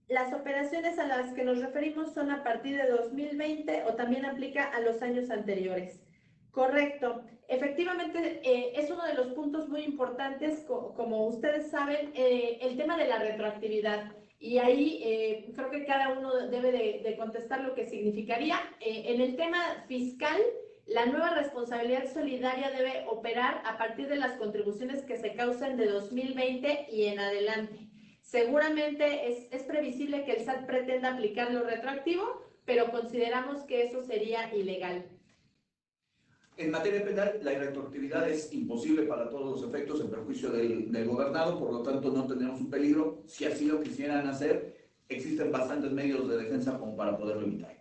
Las operaciones a las que nos referimos son a partir de 2020 o también aplica a los años anteriores. Correcto. Efectivamente, es uno de los puntos muy importantes, como ustedes saben, el tema de la retroactividad. Y ahí creo que cada uno debe de contestar lo que significaría. En el tema fiscal, la nueva responsabilidad solidaria debe operar a partir de las contribuciones que se causen de 2020 y en adelante. Seguramente es previsible que el SAT pretenda aplicar lo retroactivo, pero consideramos que eso sería ilegal. En materia penal, la retroactividad es imposible para todos los efectos en perjuicio del gobernado, por lo tanto no tenemos un peligro. Si así lo quisieran hacer, existen bastantes medios de defensa como para poderlo evitar.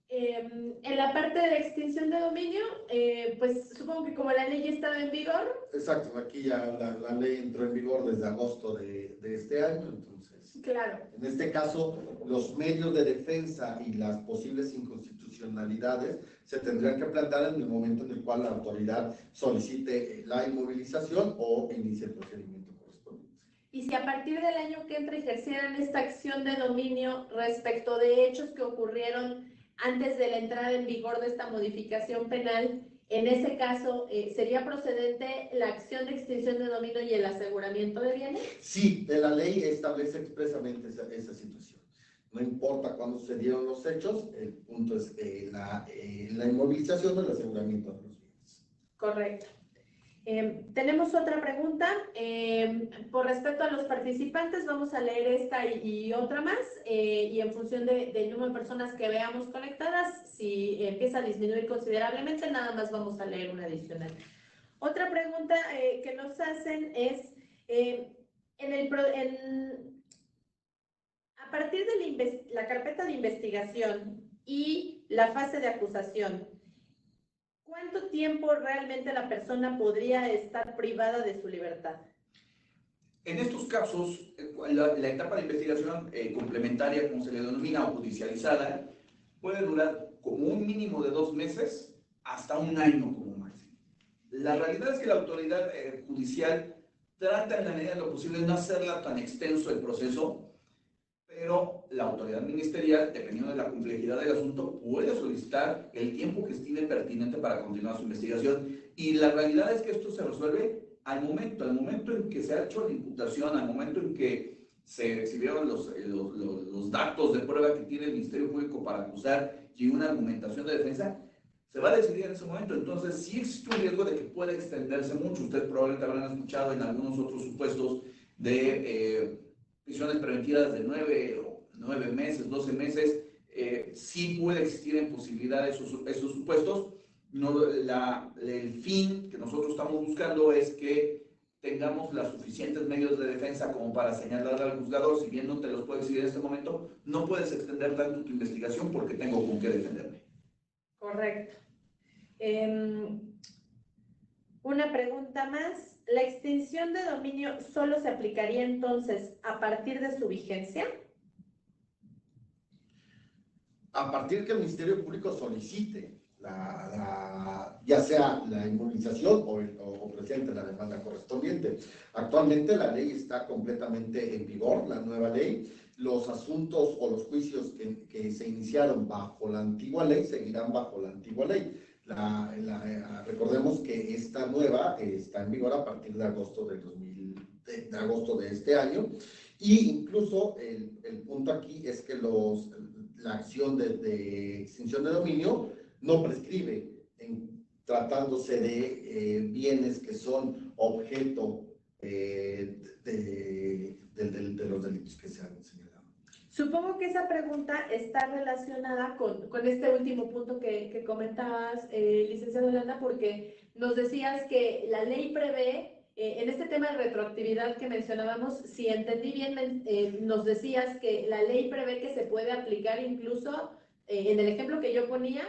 En la parte de extinción de dominio, pues supongo que como la ley ya estaba en vigor. Exacto, aquí ya la ley entró en vigor desde agosto de este año, entonces. Claro. En este caso, los medios de defensa y las posibles inconstitucionalidades se tendrían que plantear en el momento en el cual la autoridad solicite la inmovilización o inicie el procedimiento correspondiente. Y si a partir del año que entra ejercieran esta acción de dominio respecto de hechos que ocurrieron antes de la entrada en vigor de esta modificación penal, en ese caso, ¿sería procedente la acción de extinción de dominio y el aseguramiento de bienes? Sí, la ley establece expresamente esa situación. No importa cuándo sucedieron los hechos, el punto es la inmovilización o el aseguramiento de los bienes. Correcto. Tenemos otra pregunta. Por respecto a los participantes, vamos a leer esta y otra más. Y en función del número de personas que veamos conectadas, si empieza a disminuir considerablemente, nada más vamos a leer una adicional. Otra pregunta que nos hacen es, a partir de la carpeta de investigación y la fase de acusación, ¿cuánto ¿cuánto tiempo realmente la persona podría estar privada de su libertad? En estos casos, la etapa de investigación complementaria, como se le denomina, o judicializada, puede durar como un mínimo de 2 meses hasta un año como máximo. La realidad es que la autoridad judicial trata en la medida de lo posible de no hacerla tan extenso el proceso, pero la autoridad ministerial, dependiendo de la complejidad del asunto, puede solicitar el tiempo que estime pertinente para continuar su investigación. Y la realidad es que esto se resuelve al momento en que se ha hecho la imputación, al momento en que se exhibieron los datos de prueba que tiene el Ministerio Público para acusar y una argumentación de defensa, se va a decidir en ese momento. Entonces, sí existe un riesgo de que pueda extenderse mucho. Ustedes probablemente habrán escuchado en algunos otros supuestos de prisiones preventivas de 9 meses, 12 meses. Sí puede existir en posibilidad esos supuestos. No, el fin que nosotros estamos buscando es que tengamos los suficientes medios de defensa como para señalar al juzgador, si bien no te los puedo decir en este momento, no puedes extender tanto tu investigación porque tengo con qué defenderme. Correcto. Una pregunta más. ¿La extinción de dominio solo se aplicaría entonces a partir de su vigencia? A partir que el Ministerio Público solicite ya sea la inmovilización o presente la demanda correspondiente. Actualmente la ley está completamente en vigor, la nueva ley. Los asuntos o los juicios que se iniciaron bajo la antigua ley seguirán bajo la antigua ley. Recordemos que esta nueva está en vigor a partir de agosto de agosto de este año, y incluso el punto aquí es que la acción de extinción de dominio no prescribe tratándose de bienes que son objeto de los delitos que se han señalado. Supongo que esa pregunta está relacionada con este último punto que comentabas, licenciado Holanda, porque nos decías que la ley prevé, en este tema de retroactividad que mencionábamos, si entendí bien, nos decías que la ley prevé que se puede aplicar incluso, en el ejemplo que yo ponía,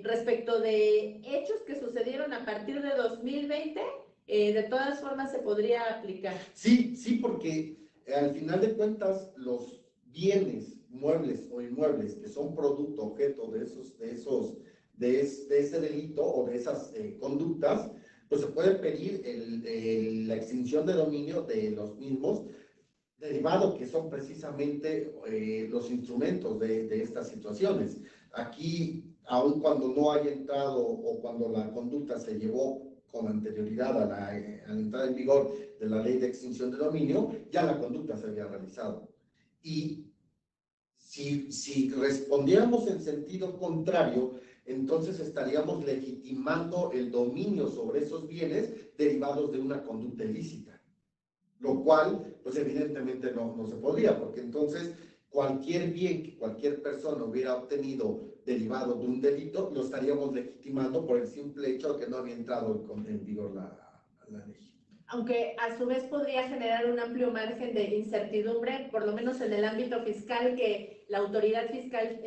respecto de hechos que sucedieron a partir de 2020, de todas formas se podría aplicar. Sí, porque al final de cuentas los bienes muebles o inmuebles que son producto, objeto de ese delito o de esas conductas, pues se puede pedir la extinción de dominio de los mismos, derivado que son precisamente los instrumentos de estas situaciones. Aquí, aun cuando no haya entrado o cuando la conducta se llevó con anterioridad a la entrada en vigor de la ley de extinción de dominio, ya la conducta se había realizado. Y si respondiéramos en sentido contrario, entonces estaríamos legitimando el dominio sobre esos bienes derivados de una conducta ilícita, lo cual, pues evidentemente no se podría, porque entonces cualquier bien que cualquier persona hubiera obtenido derivado de un delito, lo estaríamos legitimando por el simple hecho de que no había entrado en vigor la ley. Aunque a su vez podría generar un amplio margen de incertidumbre, por lo menos en el ámbito fiscal, que la autoridad fiscal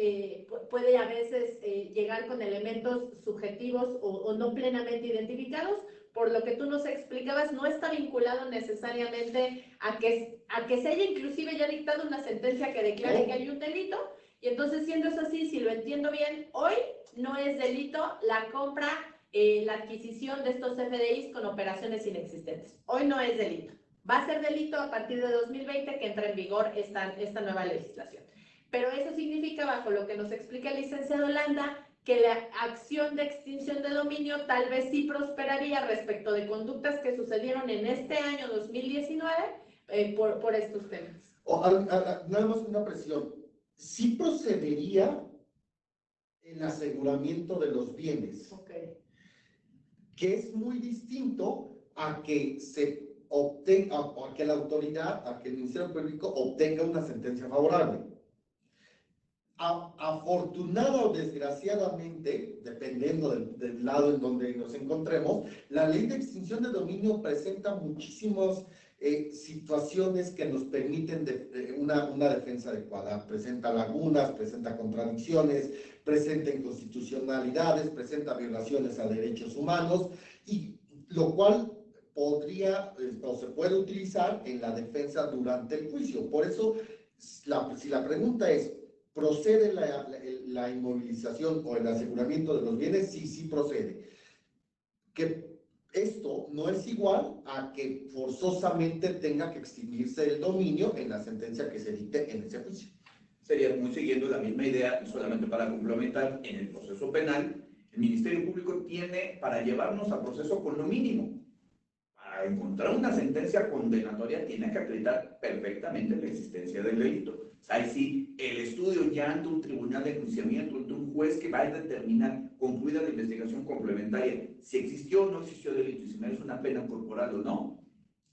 puede a veces llegar con elementos subjetivos o no plenamente identificados. Por lo que tú nos explicabas, no está vinculado necesariamente a que se haya inclusive ya dictado una sentencia que declare que hay un delito. Y entonces, siendo eso así, si lo entiendo bien, hoy no es delito la compra, la adquisición de estos FDIs con operaciones inexistentes. Hoy no es delito. Va a ser delito a partir de 2020 que entra en vigor esta nueva legislación. Pero eso significa, bajo lo que nos explica el licenciado Holanda, que la acción de extinción de dominio tal vez sí prosperaría respecto de conductas que sucedieron en este año 2019 por estos temas. Nada más una presión. Sí procedería el aseguramiento de los bienes. Okay. Que es muy distinto a que se obtenga, a que la autoridad, a que el Ministerio Público obtenga una sentencia favorable. Afortunada o desgraciadamente, dependiendo del lado en donde nos encontremos, la ley de extinción de dominio presenta muchísimos situaciones que nos permiten una defensa adecuada. Presenta lagunas, presenta contradicciones, presenta inconstitucionalidades, presenta violaciones a derechos humanos, y lo cual podría o se puede utilizar en la defensa durante el juicio. Por eso, si la pregunta es, ¿procede la inmovilización o el aseguramiento de los bienes? Sí, sí procede. Que esto no es igual a que forzosamente tenga que extinguirse el dominio en la sentencia que se dicte en ese juicio. Sería muy siguiendo la misma idea, y solamente para complementar, en el proceso penal, el Ministerio Público tiene para llevarnos a proceso con lo mínimo. Para encontrar una sentencia condenatoria tiene que acreditar perfectamente la existencia del delito. Ahí sí, el estudio ya ante un tribunal de enjuiciamiento, ante un juez que va a determinar, concluida la investigación complementaria, si existió o no existió delito y si merece una pena corporal o no,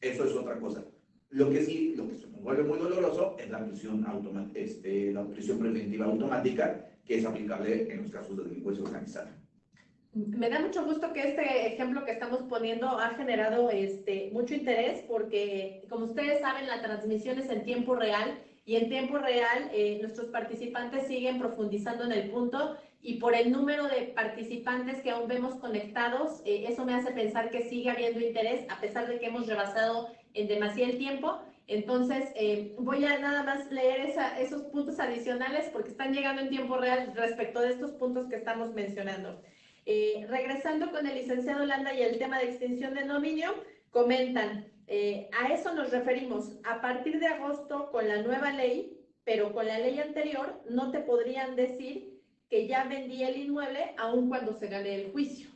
eso es otra cosa. Lo que sí, lo que se nos vuelve muy doloroso es la prisión la prisión preventiva automática, que es aplicable en los casos de delincuencia organizada. Me da mucho gusto que este ejemplo que estamos poniendo ha generado mucho interés, porque como ustedes saben, la transmisión es en tiempo real, y en tiempo real nuestros participantes siguen profundizando en el punto, y por el número de participantes que aún vemos conectados, eso me hace pensar que sigue habiendo interés, a pesar de que hemos rebasado en demasía el tiempo. Entonces, voy a nada más leer esos puntos adicionales, porque están llegando en tiempo real respecto de estos puntos que estamos mencionando. Regresando con el licenciado Landa y el tema de extinción de dominio, comentan, a eso nos referimos, a partir de agosto con la nueva ley, pero con la ley anterior no te podrían decir que ya vendí el inmueble aun cuando se gane el juicio.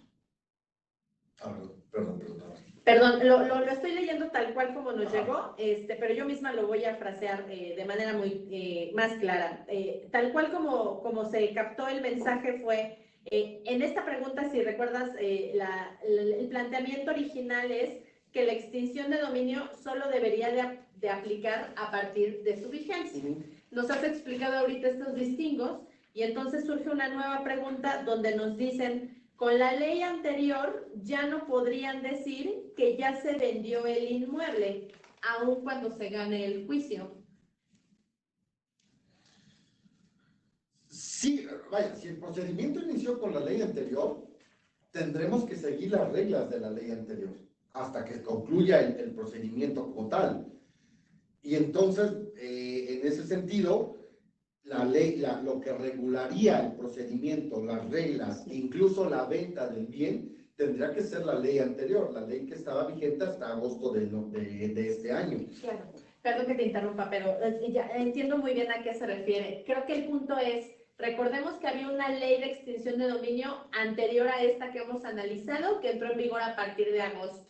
Perdón, lo estoy leyendo tal cual como nos llegó, pero yo misma lo voy a frasear de manera muy más clara. Tal cual como se captó el mensaje fue, en esta pregunta, si recuerdas, el planteamiento original es que la extinción de dominio solo debería de aplicar a partir de su vigencia. Nos has explicado ahorita estos distingos, y entonces surge una nueva pregunta donde nos dicen, con la ley anterior ya no podrían decir que ya se vendió el inmueble, aun cuando se gane el juicio. Sí, vaya, si el procedimiento inició con la ley anterior, tendremos que seguir las reglas de la ley anterior hasta que concluya el procedimiento como tal. Y entonces, en ese sentido, la ley, lo que regularía el procedimiento, las reglas, incluso la venta del bien, tendría que ser la ley anterior, la ley que estaba vigente hasta agosto de este año. Claro, perdón que te interrumpa, pero ya entiendo muy bien a qué se refiere. Creo que el punto es, recordemos que había una ley de extinción de dominio anterior a esta que hemos analizado, que entró en vigor a partir de agosto.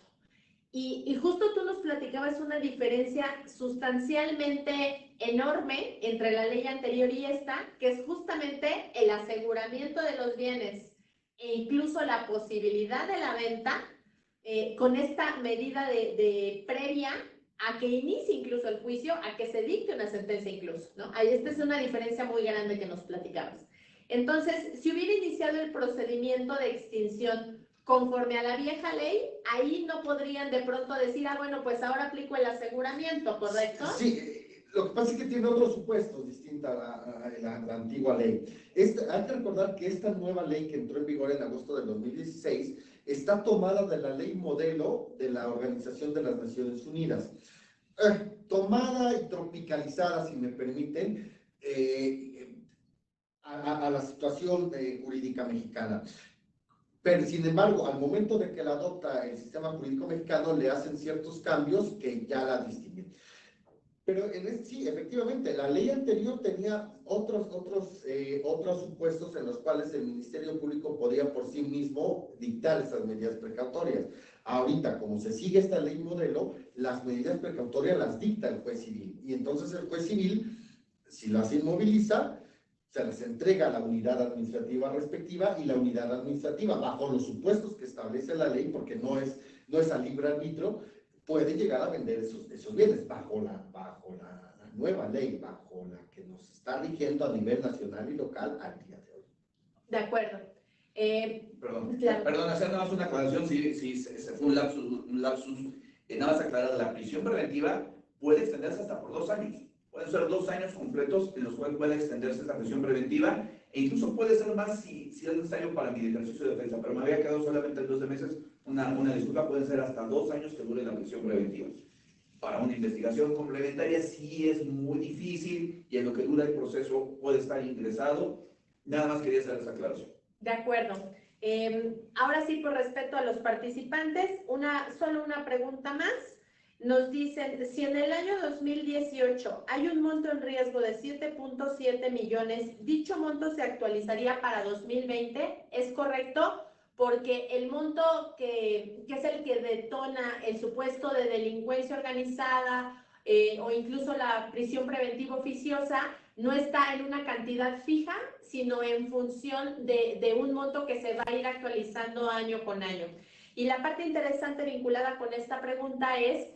Y justo tú nos platicabas una diferencia sustancialmente enorme entre la ley anterior y esta, que es justamente el aseguramiento de los bienes e incluso la posibilidad de la venta, con esta medida de previa a que inicie incluso el juicio, a que se dicte una sentencia incluso, ¿no? Ahí esta es una diferencia muy grande que nos platicabas. Entonces, si hubiera iniciado el procedimiento de extinción conforme a la vieja ley, ahí no podrían de pronto decir, bueno, pues ahora aplico el aseguramiento, ¿correcto? Sí, lo que pasa es que tiene otros supuestos distintos a la antigua ley. Hay que recordar que esta nueva ley que entró en vigor en agosto del 2016 está tomada de la ley modelo de la Organización de las Naciones Unidas. Tomada y tropicalizada, si me permiten, a la situación jurídica mexicana. Pero, sin embargo, al momento de que la adopta el sistema jurídico mexicano, le hacen ciertos cambios que ya la distinguen. Pero sí, efectivamente, la ley anterior tenía otros supuestos en los cuales el Ministerio Público podía por sí mismo dictar esas medidas precautorias. Ahorita, como se sigue esta ley modelo, las medidas precautorias las dicta el juez civil. Y entonces el juez civil, si las inmoviliza, se les entrega a la unidad administrativa respectiva, y la unidad administrativa, bajo los supuestos que establece la ley, porque no es a libre arbitrio, puede llegar a vender esos bienes bajo la nueva ley, bajo la que nos está rigiendo a nivel nacional y local al día de hoy. De acuerdo. Perdón, claro. hacer nada más una aclaración, sí, fue un lapsus. Nada más aclarar, la prisión preventiva puede extenderse hasta por 2 años. Pueden ser 2 años completos en los cuales puede extenderse esa prisión preventiva, e incluso puede ser más si es necesario para mi ejercicio de defensa, pero me había quedado solamente en 12 meses. Una disculpa, pueden ser hasta 2 años que dure la prisión preventiva. Para una investigación complementaria sí es muy difícil, y en lo que dura el proceso puede estar ingresado. Nada más quería hacer esa aclaración. De acuerdo. Ahora sí, por respeto a los participantes, solo una pregunta más. Nos dicen, si en el año 2018 hay un monto en riesgo de 7.7 millones, ¿dicho monto se actualizaría para 2020? ¿Es correcto? Porque el monto que es el que detona el supuesto de delincuencia organizada o incluso la prisión preventiva oficiosa no está en una cantidad fija, sino en función de un monto que se va a ir actualizando año con año. Y la parte interesante vinculada con esta pregunta es,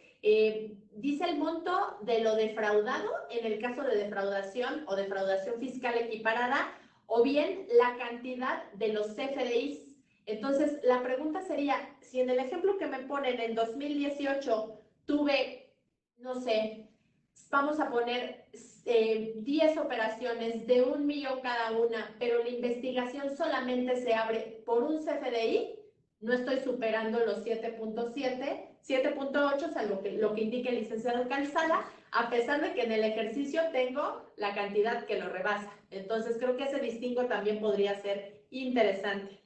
dice el monto de lo defraudado en el caso de defraudación o defraudación fiscal equiparada, o bien la cantidad de los CFDIs. Entonces, la pregunta sería, si en el ejemplo que me ponen en 2018 tuve, no sé, vamos a poner 10 operaciones de 1 millón cada una, pero la investigación solamente se abre por un CFDI, no estoy superando los 7.7, 7.8, salvo que lo que indique el licenciado Calzada, a pesar de que en el ejercicio tengo la cantidad que lo rebasa. Entonces, creo que ese distingo también podría ser interesante.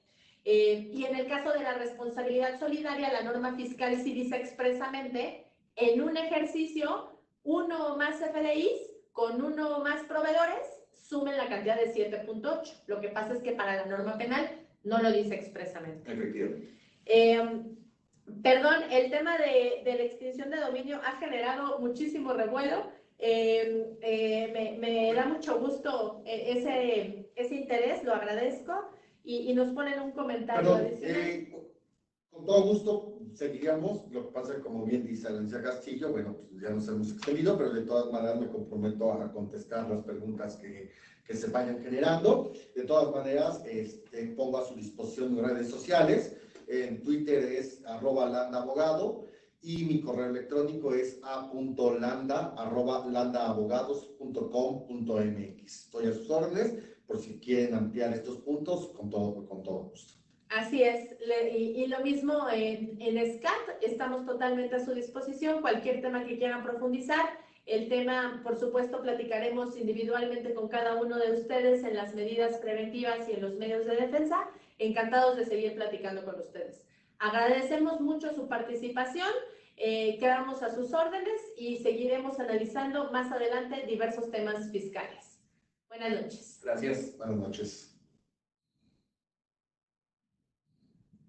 Y en el caso de la responsabilidad solidaria, la norma fiscal sí dice expresamente, en un ejercicio, 1 o más CFDIs con 1 o más proveedores sumen la cantidad de 7.8. Lo que pasa es que para la norma penal no lo dice expresamente. Efectivamente. Perdón, el tema de la extinción de dominio ha generado muchísimo revuelo. Me da mucho gusto ese interés, lo agradezco. Y nos ponen un comentario adicional. Con todo gusto seguiríamos. Lo que pasa es que, como bien dice Alicia Castillo, bueno, pues ya nos hemos extendido, pero de todas maneras me comprometo a contestar las preguntas que se vayan generando. De todas maneras, pongo a su disposición mis redes sociales. En Twitter es @landaabogado y mi correo electrónico es a.landa@landaabogados.com.mx. Estoy a sus órdenes por si quieren ampliar estos puntos, con todo gusto. Así es, y lo mismo en SCAT, estamos totalmente a su disposición, cualquier tema que quieran profundizar. El tema, por supuesto, platicaremos individualmente con cada uno de ustedes en las medidas preventivas y en los medios de defensa. Encantados de seguir platicando con ustedes. Agradecemos mucho su participación, quedamos a sus órdenes y seguiremos analizando más adelante diversos temas fiscales. Buenas noches. Gracias. Buenas noches.